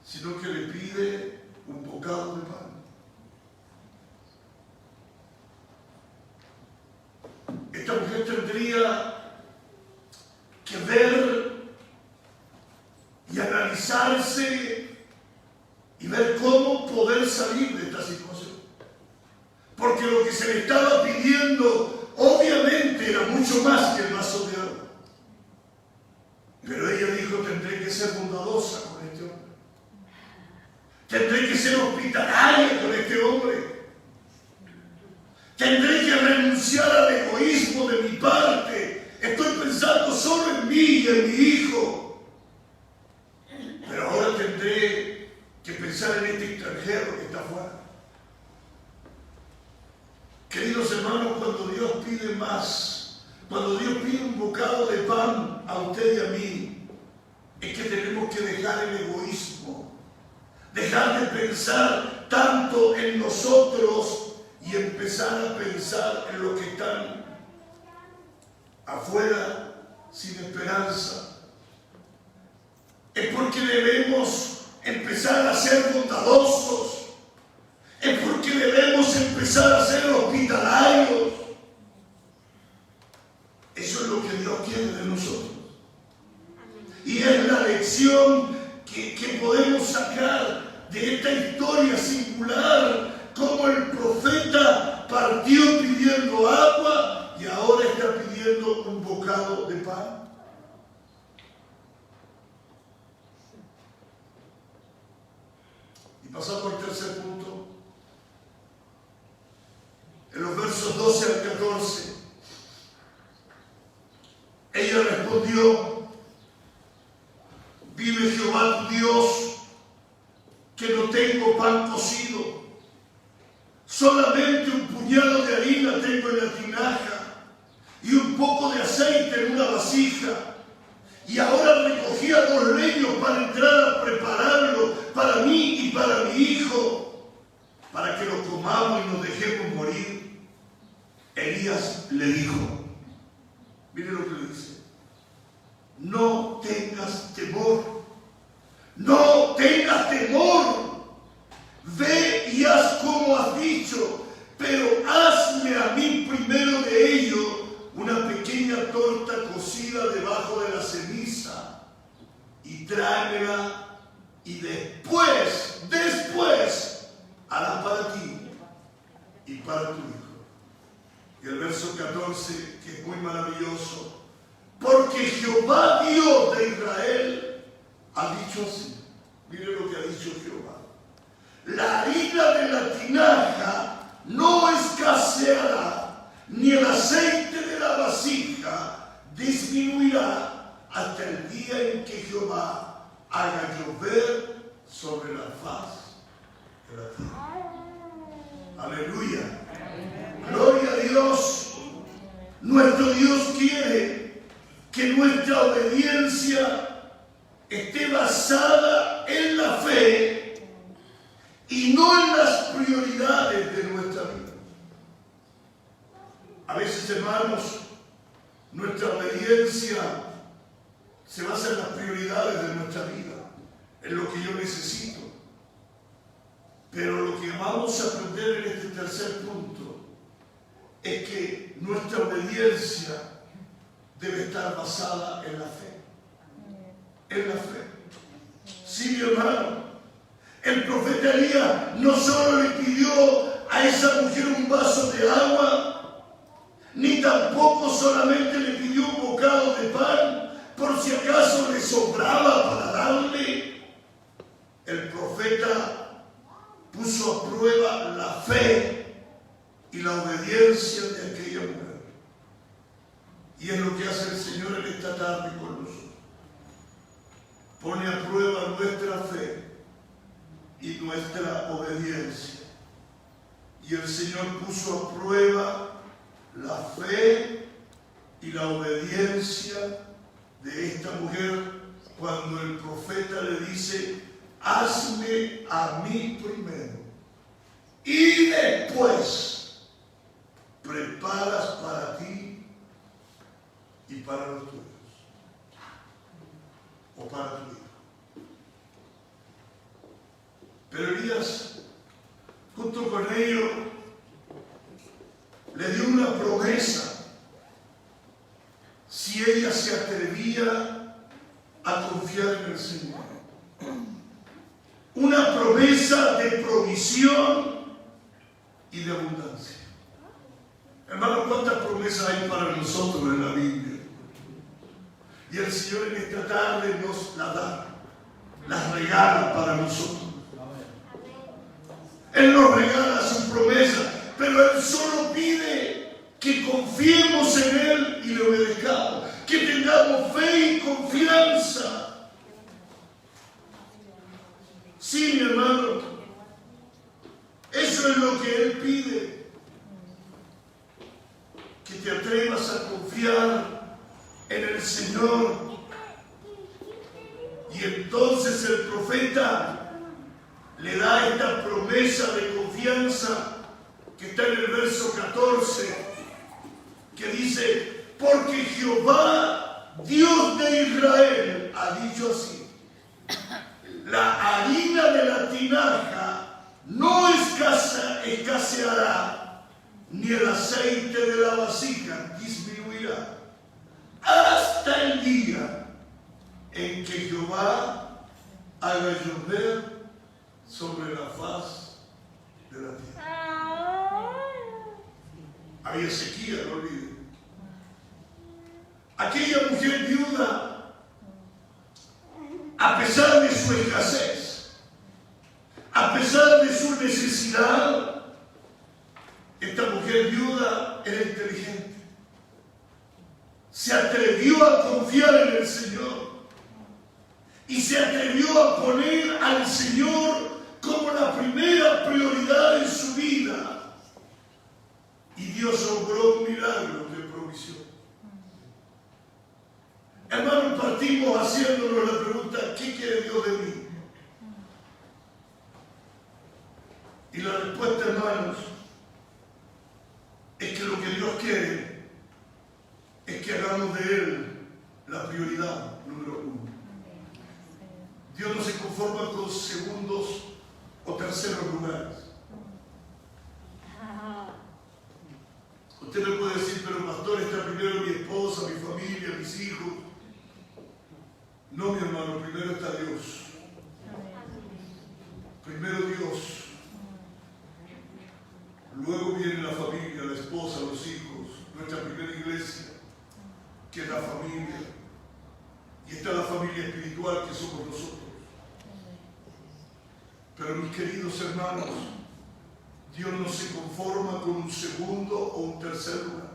sino que le pide un bocado de pan. Esta mujer tendría que ver y analizarse y ver cómo poder salir de esta situación. Porque lo que se le estaba pidiendo obviamente era mucho más que el vaso de agua. Pero ella dijo: tendré que ser bondadosa con este hombre. Tendré que ser hospitalaria con este hombre. Tendré que renunciar al egoísmo de mi parte. Estoy pensando solo en mí y en mi hijo. Pero ahora tendré que pensar en este extranjero que está afuera. Queridos hermanos, cuando Dios pide más, cuando Dios pide un bocado de pan a usted y a mí, es que tenemos que dejar el egoísmo, dejar de pensar tanto en nosotros y empezar a pensar en los que están afuera sin esperanza. Es porque debemos empezar a ser bondadosos. Es porque debemos empezar a ser hospitalarios. Eso es lo que Dios quiere de nosotros. Y es la lección que podemos sacar de esta historia singular, como el profeta partió pidiendo agua y ahora está pidiendo un bocado de pan. Y pasamos al tercer punto. En los versos 12 al 14, ella respondió: vive Jehová tu Dios, que no tengo pan cocido, solamente un puñado de harina tengo en la tinaja y un poco de aceite en una vasija. Y ahora recogía 2 leños para entrar a prepararlo para mí y para mi hijo, para que lo comamos y nos dejemos morir. Elías le dijo, mire lo que le dice: no tengas temor, no tengas temor, ve y haz como has dicho, pero hazme a mí primero de ello una pequeña torta cocida debajo de la ceniza y tráemela, y después harás para ti y para tu hijo. Y el verso 14, que es muy maravilloso: porque Jehová Dios de Israel ha dicho así. Mire lo que ha dicho Jehová: la harina de la tinaja no escaseará, ni el aceite de la vasija disminuirá hasta el día en que Jehová haga llover sobre la faz de la tierra. Aleluya. Gloria a Dios. Nuestro Dios quiere que nuestra obediencia esté basada en la fe y no en las prioridades de nuestra vida. A veces, hermanos, nuestra obediencia se basa en las prioridades de nuestra vida, en lo que yo necesito. Pero lo que vamos a aprender en este tercer punto es que nuestra obediencia debe estar basada en la fe. En la fe. Sí, mi hermano. El profeta Elías no solo le pidió a esa mujer un vaso de agua, ni tampoco solamente le pidió un bocado de pan, por si acaso le sobraba para darle. El profeta puso a prueba la fe y la obediencia de aquella mujer. Y es lo que hace el Señor en esta tarde con nosotros. Pone a prueba nuestra fe y nuestra obediencia. Y el Señor puso a prueba la fe y la obediencia de esta mujer cuando el profeta le dice: hazme a mí primero y después preparas para ti y para los tuyos o para tu hijo. Pero Elías, junto con ello, le dio una promesa si ella se atrevía a confiar en el Señor. Una promesa de provisión y de abundancia. Hermanos, ¿cuántas promesas hay para nosotros en la Biblia? Y el Señor en esta tarde nos las da, las regala para nosotros. Él nos regala su promesa, pero Él solo pide que confiemos en Él y le obedezcamos, que tengamos fe y confianza. Sí, mi hermano, eso es lo que Él pide, que te atrevas a confiar en el Señor. Y entonces el profeta le da esta promesa de confianza que está en el verso 14, que dice: porque Jehová, Dios de Israel, ha dicho así: la harina de la tinaja no escaseará, ni el aceite de la vasija disminuirá, hasta el día en que Jehová haga llover sobre la faz de la tierra. Había sequía, no olviden. Aquella mujer viuda, a pesar de su escasez, a pesar de su necesidad, esta mujer viuda era inteligente. Se atrevió a confiar en el Señor y se atrevió a poner al Señor como la primera prioridad en su vida. Y Dios obró un milagro de provisión. Hermanos, partimos haciéndonos la pregunta: ¿qué quiere Dios de mí? Y la respuesta, hermanos, es que lo que Dios quiere es que hagamos de Él la prioridad número uno. Dios no se conforma con segundos o terceros lugares. Usted me puede decir: pero pastor, está primero mi esposa, mi familia, mis hijos. No, mi hermano, primero está Dios. Primero Dios. Luego viene la familia, la esposa, los hijos, nuestra primera iglesia, que es la familia. Y está la familia espiritual, que somos nosotros. Pero mis queridos hermanos, Dios no se conforma con un segundo o un tercer lugar.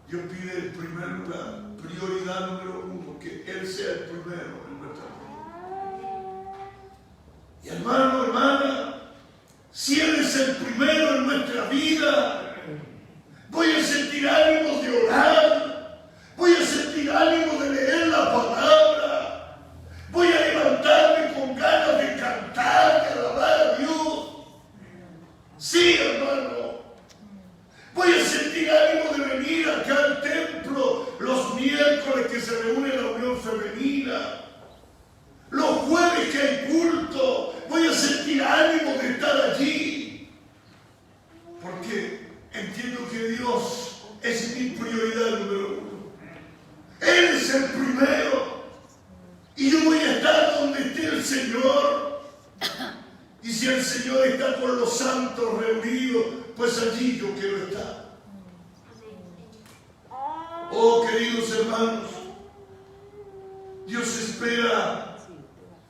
Dios pide el primer lugar, prioridad número uno, que Él sea el primero en nuestra vida. Y hermano, hermana, si Él es el primero en nuestra vida, voy a sentir ánimos de orar, voy a sentir femenina. Los jueves que hay culto, voy a sentir ánimo de estar allí. Porque entiendo que Dios es mi prioridad número uno. Él es el primero. Y yo voy a estar donde esté el Señor. Y si el Señor está con los santos reunidos, pues allí yo quiero estar. Oh, queridos hermanos, Dios espera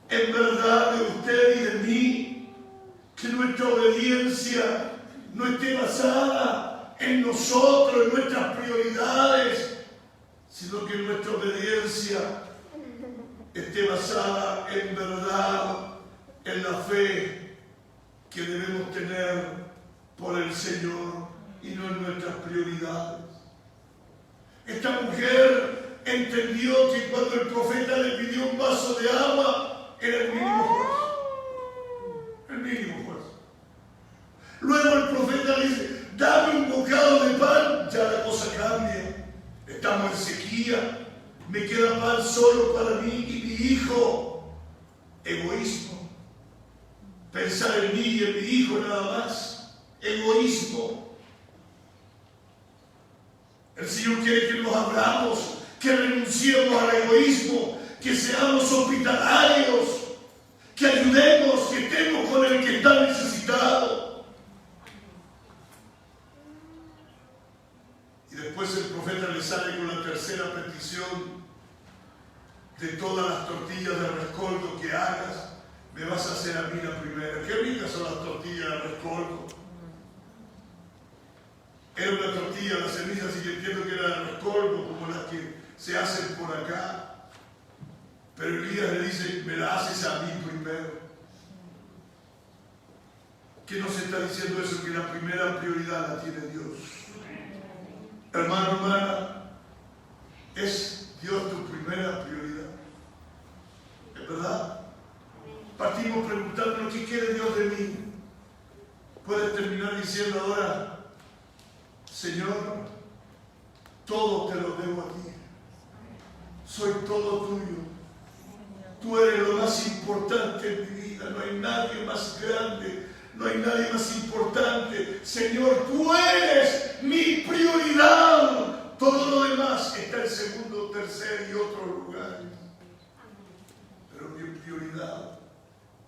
en verdad de usted y de mí que nuestra obediencia no esté basada en nosotros, en nuestras prioridades, sino que nuestra obediencia esté basada en verdad en la fe que debemos tener por el Señor y no en nuestras prioridades. Esta mujer entendió que cuando el profeta le pidió un vaso de agua era el mínimo esfuerzo. El mínimo esfuerzo. Luego el profeta le dice, dame un bocado de pan, ya la cosa cambia. Estamos en sequía, me queda pan solo para mí y mi hijo. Egoísmo. Pensar en mí y en mi hijo nada más. Egoísmo. El Señor quiere que nos abramos, que renunciemos al egoísmo, que seamos hospitalarios, que ayudemos, que estemos con el que está necesitado. Y después el profeta le sale con la tercera petición: de todas las tortillas de rescoldo que hagas, me vas a hacer a mí la primera. Qué ricas son las tortillas de rescoldo. Era una tortilla, las semillas, y entiendo que era de rescoldo, como las que se hacen por acá. Pero Elías le dice, me la haces a mí primero. ¿Qué nos está diciendo eso? Que la primera prioridad la tiene Dios. Hermano, hermana, ¿es Dios tu primera prioridad? ¿Es verdad? Partimos preguntándonos, ¿qué quiere Dios de mí? Puedes terminar diciendo ahora, Señor, todo te lo debo a ti. Soy todo tuyo. Tú eres lo más importante en mi vida. No hay nadie más grande. No hay nadie más importante. Señor, tú eres mi prioridad. Todo lo demás está en segundo, tercer y otros lugares. Pero mi prioridad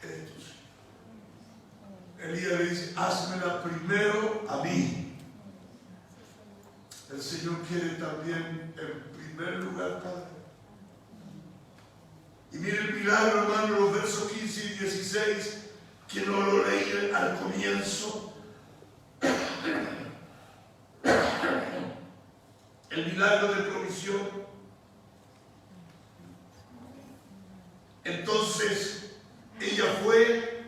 eres tú, Señor. Elías le dice, házmela primero a mí. El Señor quiere también en primer lugar, Padre. Y mire el milagro, hermano, los versos 15 y 16, que no lo leí al comienzo. El milagro de provisión. Entonces, ella fue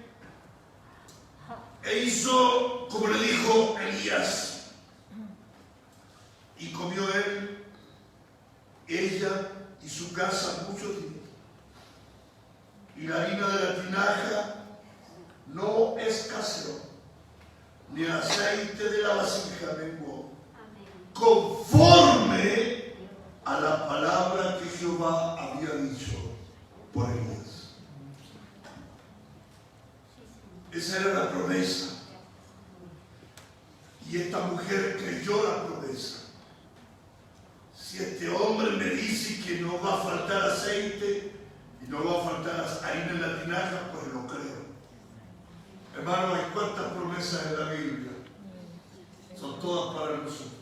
e hizo como le dijo Elías. Y comió él, ella y su casa muchos días. Y la harina de la tinaja no escaseó, ni el aceite de la vasija menguó, conforme a la palabra que Jehová había dicho por Elías. Esa era la promesa. Y esta mujer creyó la promesa. Si este hombre me dice que no va a faltar aceite y no va a faltar harina en la tinaja, pues lo creo. Hermano, hay cuántas promesas en la Biblia. Son todas para nosotros.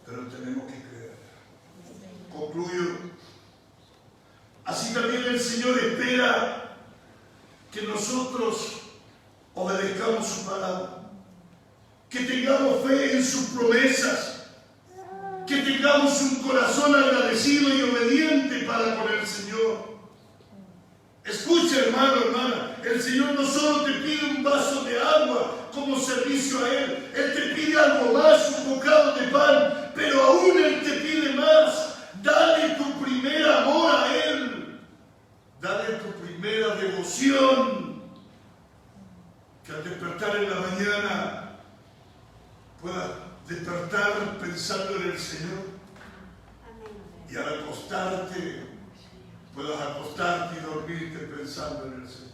Pero tenemos que creer. Concluyo. Así también el Señor espera que nosotros obedezcamos su palabra. Que tengamos fe en sus promesas. Que tengamos un corazón agradecido y obediente para con el Señor. Escucha, hermano, hermana, el Señor no solo te pide un vaso de agua como servicio a Él, Él te pide algo más, un bocado de pan, pero aún Él te pide más. Dale tu primer amor a Él, dale tu primera devoción, que al despertar en la mañana puedas despertar pensando en el Señor y al acostarse puedas acostarte y dormirte pensando en el Señor.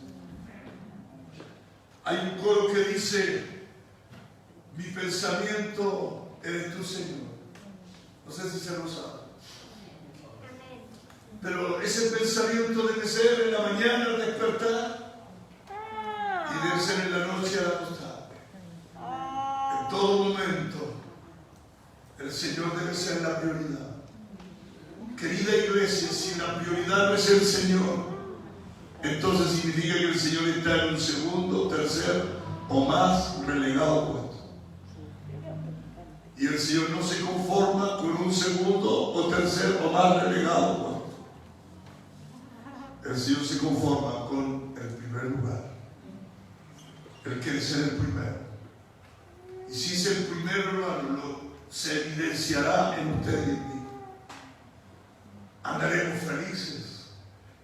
Hay un coro que dice: mi pensamiento eres tú, Señor. No sé si se lo sabe. Pero ese pensamiento debe ser en la mañana al despertar y debe ser en la noche al acostar. En todo momento el Señor debe ser la prioridad. Querida iglesia, si la prioridad no es el Señor, entonces significa que el Señor está en un segundo, tercer o más relegado puesto. Y el Señor no se conforma con un segundo o tercer o más relegado puesto. El Señor se conforma con el primer lugar. Él quiere ser el primero. Y si es el primero, hermano, se evidenciará en usted y en mí. Andaremos felices,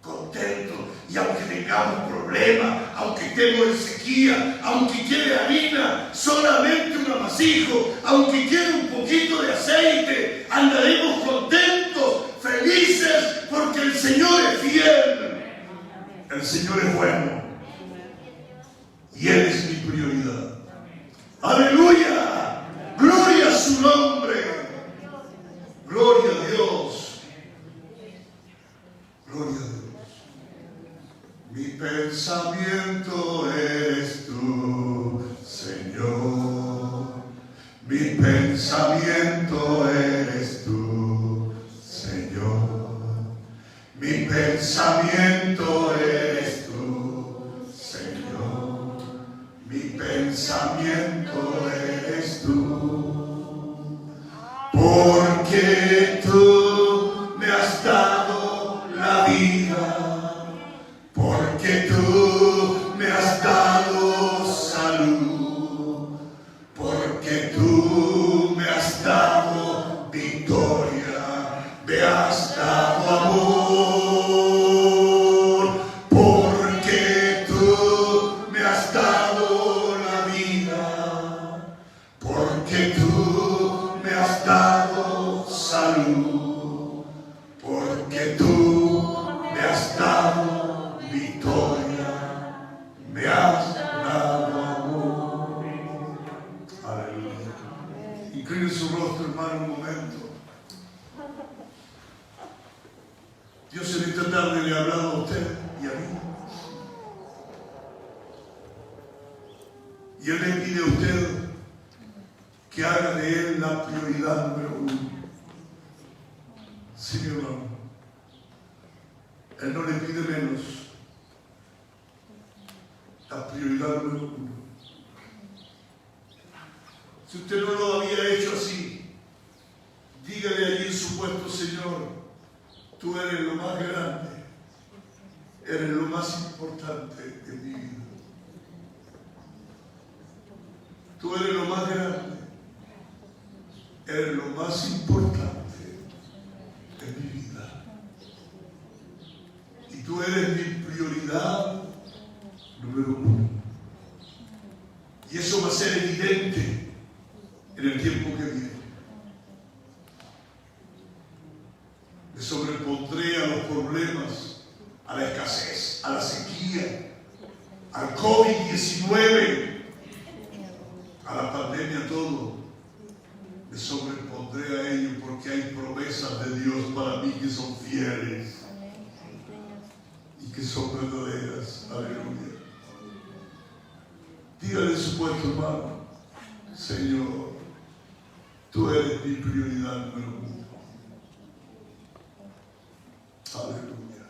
contentos, y aunque tengamos problemas, aunque estemos en sequía, aunque quede harina, solamente un amasijo, aunque quede un poquito de aceite, andaremos contentos, felices, porque el Señor es fiel, el Señor es bueno, y Él es mi prioridad. ¡Aleluya! ¡Gloria a su nombre! ¡Gloria a Dios! Gloria a Dios. Mi pensamiento eres tú, Señor. Mi pensamiento eres tú, Señor. Mi pensamiento eres tú, Señor. Mi pensamiento eres tú. Porque tú me has dado la vida, porque tú me has dado salud, porque tú me has dado victoria, me has dado amor, porque tú me has dado la vida, porque tú me has dado salud, porque tú me has dado victoria, me has dado amor. Aleluya. Incline su rostro, hermano, un momento. Dios en esta tarde le ha hablado a usted y a mí. Y Él le pide a usted que haga de Él la prioridad número uno. Sí, mi hermano. Él no le pide menos. La prioridad número uno. Si usted no lo había hecho así, dígale allí en su puesto: Señor, tú eres lo más grande, eres lo más importante en mi vida. Tú eres lo más grande, eres lo más importante en mi vida. Y tú eres mi prioridad número uno. Y eso va a ser evidente en el tiempo que viene. Me sobrepondré a los problemas, a la escasez, a la sequía, al COVID-19, a la pandemia, todo. Me sobrepondré a ello porque hay promesas de Dios para mí que son fieles y que son verdaderas. Aleluya. Dígale en su puesto, hermano: Señor, tú eres mi prioridad número uno. Aleluya.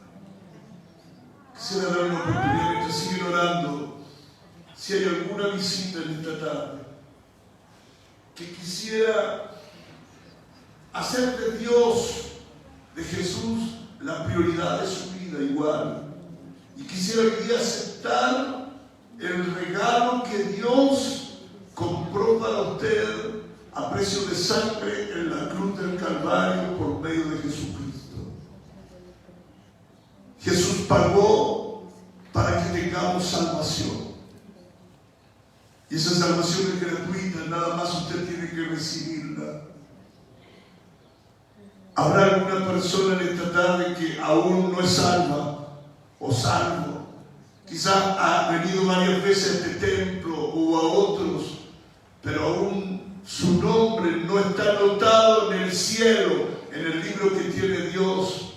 Quisiera dar una oportunidad mientras siguen orando. Si hay alguna visita en esta tarde que quisiera hacer de Dios, de Jesús, la prioridad de su vida igual, y quisiera hoy día aceptar el regalo que Dios compró para usted a precio de sangre en la cruz del Calvario por medio de Jesucristo. Jesús pagó para que tengamos salvación. Y esa salvación es gratuita, nada más usted tiene que recibirla. Habrá alguna persona en esta tarde que aún no es salva o salvo. Quizás ha venido varias veces a este templo o a otros, pero aún su nombre no está anotado en el cielo, en el libro que tiene Dios.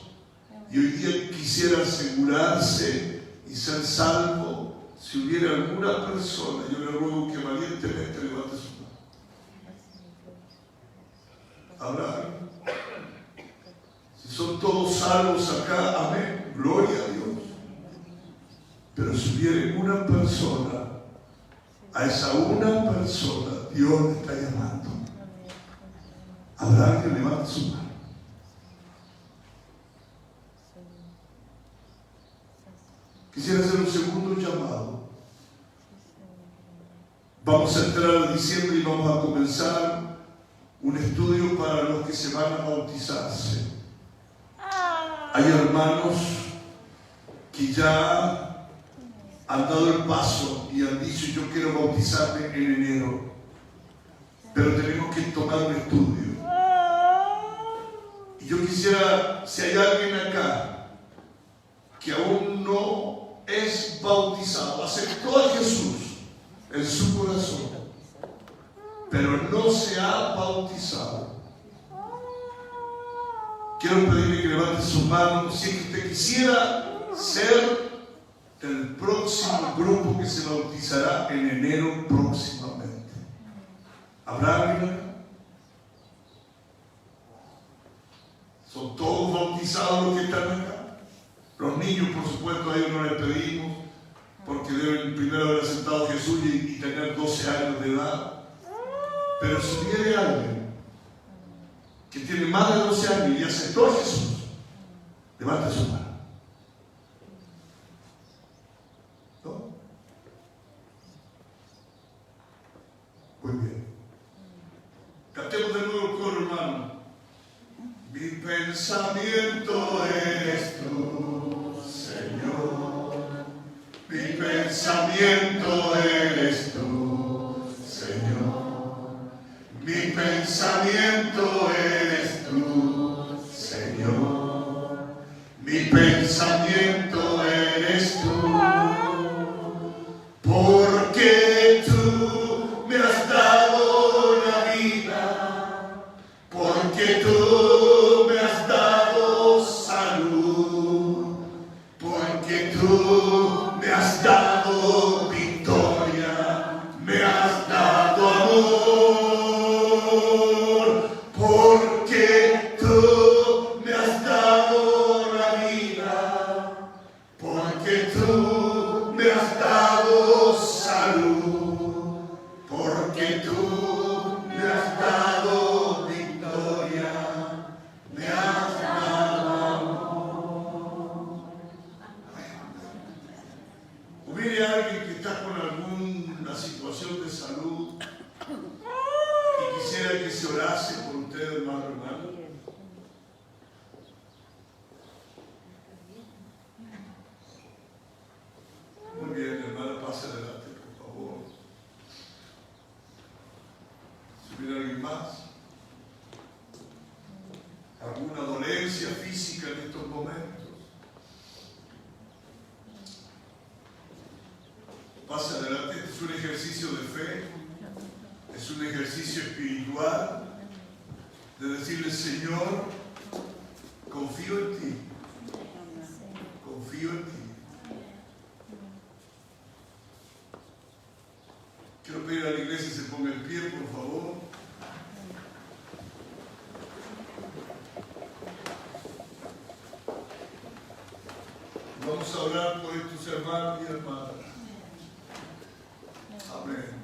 Y hoy día quisiera asegurarse y ser salvo. Si hubiera alguna persona, yo le ruego que valientemente levante su mano. ¿Habrá alguien? Si son todos salvos acá, amén, gloria a Dios. Pero si hubiera una persona, a esa una persona Dios le está llamando. ¿Habrá alguien? Levante su mano. Quisiera hacer un segundo llamado. Vamos a entrar a diciembre y vamos a comenzar un estudio para los que se van a bautizarse. Hay hermanos que ya han dado el paso y han dicho: yo quiero bautizarme en enero, pero tenemos que tomar un estudio. Y yo quisiera, si hay alguien acá que aún no es bautizado, aceptó a Jesús en su corazón, pero no se ha bautizado, quiero pedirle que levante su mano si es que usted quisiera ser del próximo grupo que se bautizará en enero próximamente. ¿Habrá alguien acá? ¿Son todos bautizados los que están acá? Los niños, por supuesto, a ellos no les pedimos, porque deben primero haber aceptado a Jesús y tener 12 años de edad. Pero si viene alguien que tiene más de 12 años y aceptó a Jesús, levante su mano. ¿No? Muy bien. Cantemos de nuevo el coro, hermano. Mi pensamiento eres tú, Señor. Mi pensamiento eres tú, Señor. Mi pensamiento eres tú, Señor. Mi pensamiento eres tú. Porque tú me has dado la vida. Porque tú me has dado salud. Porque tú me has dado victoria. Me has dado amor. Porque tú me has dado la vida. Porque tú me has dado salud. Porque tú me has dado victoria. Me has dado amor. Hubiera alguien que está con alguna situación de salud y quisiera que se orase por usted, hermano, hermano. Muy bien, hermana, pase adelante, por favor. Si hubiera alguien más, alguna dolencia física en estos momentos, pase adelante. Este es un ejercicio de fe, es un ejercicio espiritual de decirle: Señor, confío en ti, confío en ti. Quiero pedir a la iglesia que se ponga en pie, por favor. Vamos a orar por estos hermanos y hermanas. Amén.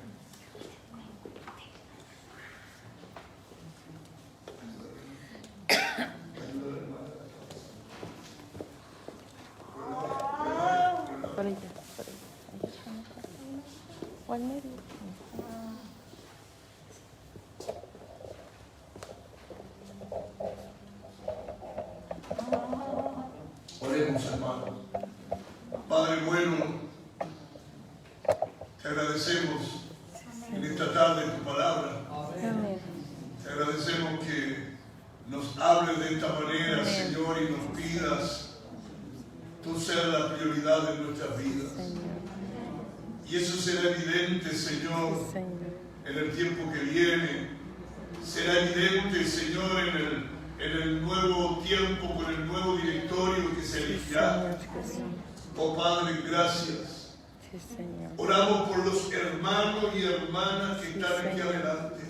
Oremos, hermanos. Padre bueno, te agradecemos en esta tarde tu palabra. Te agradecemos que nos hables de esta manera, Señor, y nos pidas tú seas la prioridad de nuestras vidas. Y eso será evidente, Señor, en el tiempo que viene. Será evidente, Señor, en el nuevo tiempo, con el nuevo directorio que se elegirá. Oh Padre, gracias. Oramos por los hermanos y hermanas que están aquí adelante.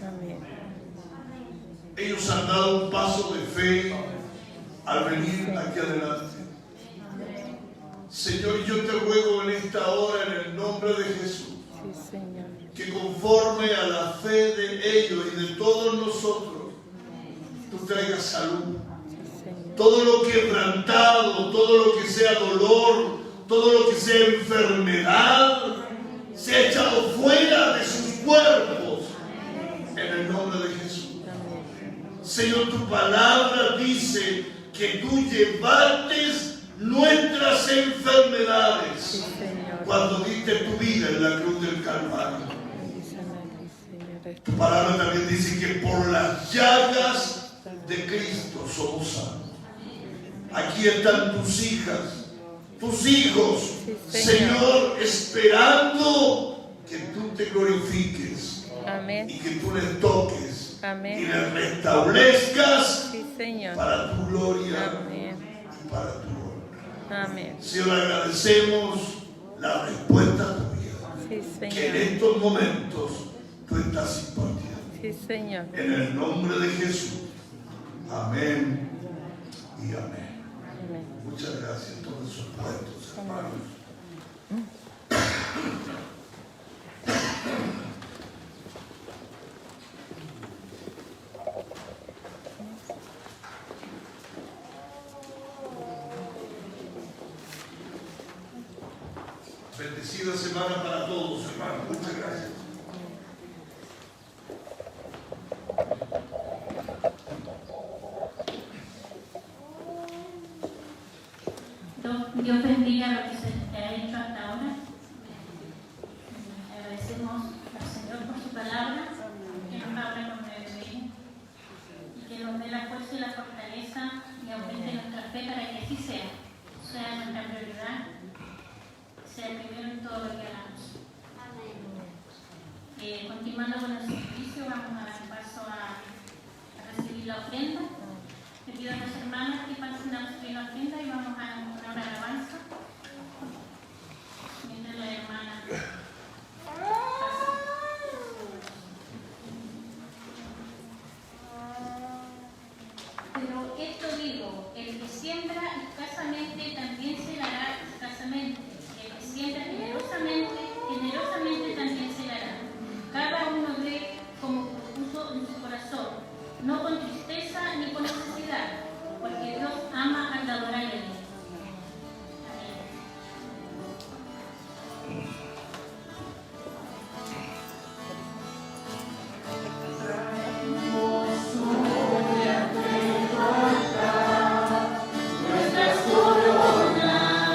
Ellos han dado un paso de fe al venir aquí adelante. Señor, yo te ruego en esta hora, en el nombre de Jesús, que conforme a la fe de ellos y de todos nosotros, tú traigas salud. Todo lo quebrantado, todo lo que sea dolor, todo lo que sea enfermedad, sea echado fuera de sus cuerpos, en el nombre de Jesús. Señor, tu palabra dice que tú llevaste nuestras enfermedades cuando diste tu vida en la cruz del Calvario. Tu palabra también dice que por las llagas de Cristo somos sanos. Aquí están tus hijas, tus hijos, Señor, esperando que tú te glorifiques. Amén. Y que tú les toques. Amén. Y les restablezcas para tu gloria. Amén. Y para tu honra. Amén. Señor, agradecemos la respuesta tuya. Que en estos momentos tú estás impartiendo. En el nombre de Jesús. Amén y amén. Muchas gracias a todos sus puestos, hermanos. Bendecida semana para todos, hermanos. Muchas gracias.
Dios bendiga lo que se ha hecho hasta ahora. Agradecemos al Señor por su palabra, que nos habla con brevedad y que nos dé la fuerza y la fortaleza y aumente nuestra fe para que así sea nuestra prioridad, sea primero en todo lo que hagamos. Continuando con el servicio, vamos a dar paso a recibir la ofrenda. Le pido a las hermanas que pasen a recibir la ofrenda y vamos a encontrar una alabanza mientras la hermana pasa. Pero esto digo, el que siembra escasamente también segará escasamente, y el que siembra generosamente también segará. Cada uno ve como puso en su corazón, no con tristeza ni con necesidad, porque Dios ama al dador alegre. Amén. Nuestras coronas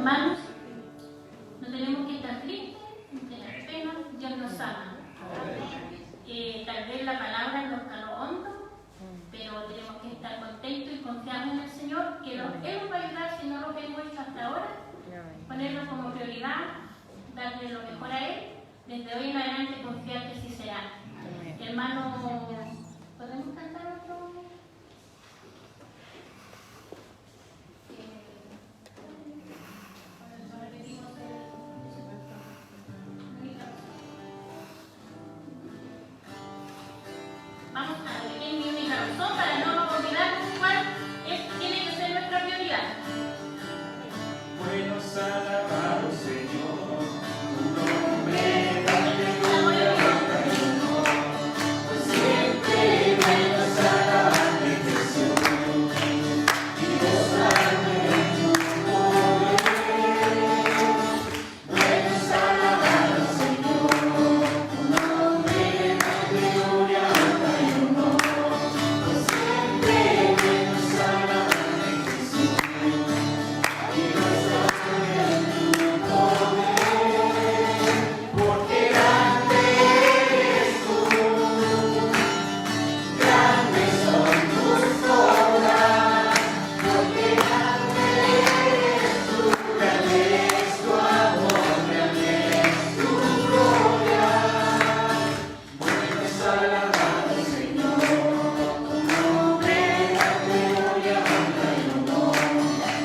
hermanos, no tenemos que estar tristes, ni tener pena, Dios nos ama. Tal vez la palabra nos caló hondo, pero tenemos que estar contentos y confiados en el Señor, que Él nos va a ayudar si no lo hemos hecho hasta ahora, ponerlo como prioridad, darle lo mejor a Él, desde hoy en adelante confiar que sí será. Hermano, ¿podemos cantar otro? Vamos a ver, ¿quién dio mi razón para no olvidarnos cuál tiene que ser nuestra prioridad?
Buenos alabados, Señor, tu nombre, dale gloria al Señor. Pues siempre buenos alabantes, Jesús, y gozarme en tu poder. Buenos alabados, Señor, tu nombre, dale gloria al Señor. Pues siempre buenos alabantes, Jesús, y gozarme en tu poder. Porque grande eres tú, grandes son tus obras. Porque grande eres tú, grande es tu amor, grande es tu gloria. Buenos alabados, Señor, tu nombre, dale gloria, honra y honor.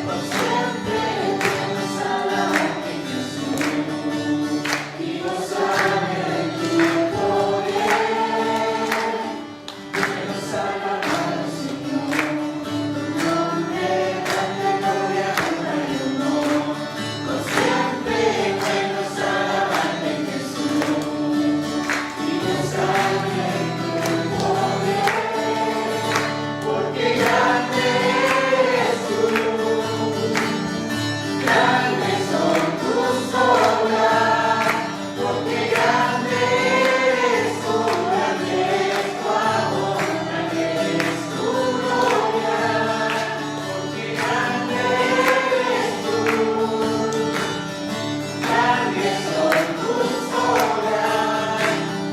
Por siempre buenos alabantes, Jesús, y gozarme de tu poder. Buenos alabados, Señor, tu nombre, dale gloria, honra y honor. Por siempre buenos alabantes, Jesús, y gozarme de tu poder. Porque grande eres tú, grandes son tus obras. Porque grande eres tú, grande es tu amor, grande es tu gloria. Porque grande eres tú, grandes son tus obras.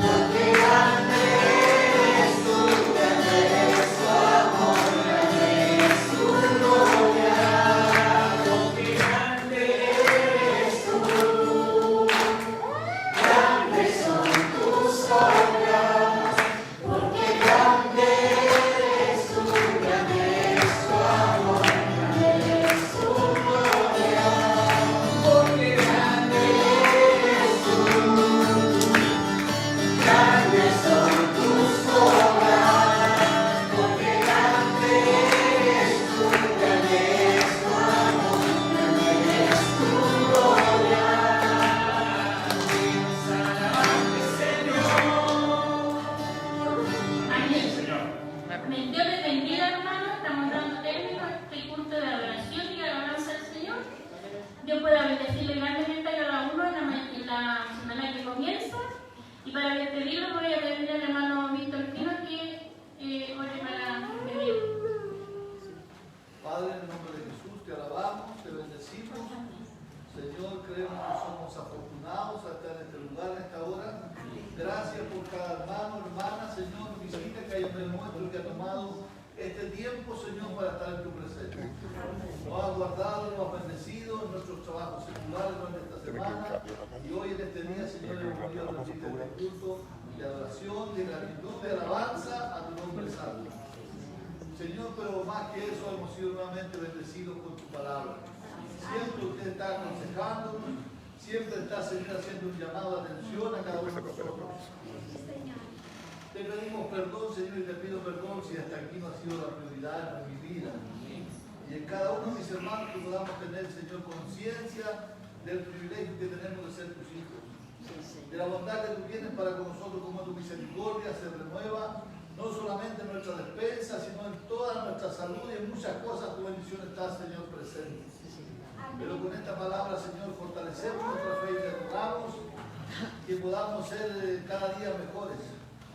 Porque grande eres tú, grande es tu amor, grande es tu gloria. Porque grande eres tú, grandes son tus obras. Porque grande eres tú, grande es tu amor, grande es tu gloria. Porque grande eres tú, grandes son tus obras. Porque grande eres tú, grande es tu amor, grande es tu gloria. Buenos alabantes, Señor.
Amén.
Señor.
Dios les bendiga, hermanos. Estamos dando término a este culto de adoración y alabanza al Señor. Dios pueda bendecirle grandemente a cada uno en la semana que comienza. Y para despedirlo voy a pedirle al hermano Víctor Pino que ore para pedir.
Padre, en el nombre de Jesús, te alabamos, te bendecimos. Señor, creemos que somos afortunados a estar en este lugar, en esta hora. Gracias por cada hermano, hermana, Señor, visita que hay en el nuestro que ha tomado este tiempo, Señor, para estar en tu presencia. Nos has guardado, nos has bendecido en nuestros trabajos seculares durante esta semana. Y hoy en este día, Señor, hemos venido a rendir este culto de adoración, de gratitud, de alabanza a tu nombre santo. Señor, pero más que eso hemos sido nuevamente bendecidos con tu palabra. Siempre usted está aconsejándonos, siempre está, Señor, haciendo un llamado de atención a cada uno de nosotros. Te pedimos perdón, Señor, y te pido perdón si hasta aquí no ha sido la prioridad en mi vida. Y en cada uno de mis hermanos que podamos tener, Señor, conciencia del privilegio que tenemos de ser tus hijos. De la bondad que tú tienes para con nosotros, como tu misericordia se renueva, no solamente en nuestra despensa, sino en toda nuestra salud y en muchas cosas tu bendición está, Señor, presente. Pero con esta palabra, Señor, fortalecemos nuestra fe y te rogamos que podamos ser cada día mejores,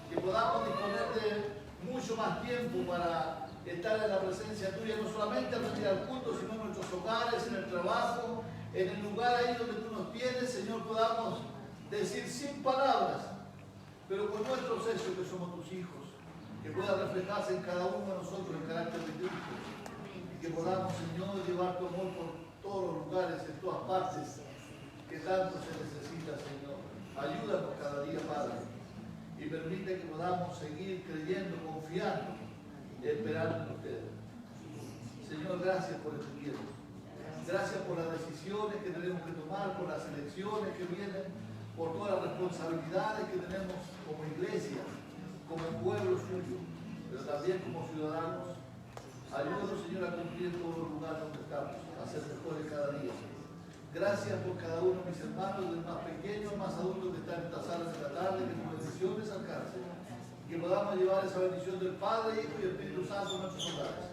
que podamos disponer de mucho más tiempo para estar en la presencia tuya, no solamente al venir al culto, sino en nuestros hogares, en el trabajo, en el lugar ahí donde tú nos tienes, Señor, podamos decir sin palabras, pero con nuestros hechos que somos tus hijos, que pueda reflejarse en cada uno de nosotros el carácter de Cristo, y que podamos, Señor, llevar tu amor por todos los lugares, en todas partes, que tanto se necesita, Señor. Ayúdanos cada día, Padre, y permite que podamos seguir creyendo, confiando y esperando en ustedes. Señor, gracias por este tiempo. Gracias por las decisiones que tenemos que tomar, por las elecciones que vienen, por todas las responsabilidades que tenemos como iglesia, como pueblo suyo, pero también como ciudadanos. Ayúdanos, Señor, a cumplir en todos los lugares donde estamos, a ser mejores cada día. Gracias por cada uno de mis hermanos, del más pequeño al más adulto que están en estas salas de la tarde, que tu bendición les alcance. Que podamos llevar esa bendición del Padre, Hijo y Espíritu Santo a nuestros hogares.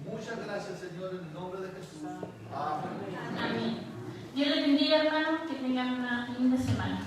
Muchas gracias, Señor, en el nombre de Jesús. Amén.
Amén. Dios les bendiga, hermanos, que tengan una linda semana.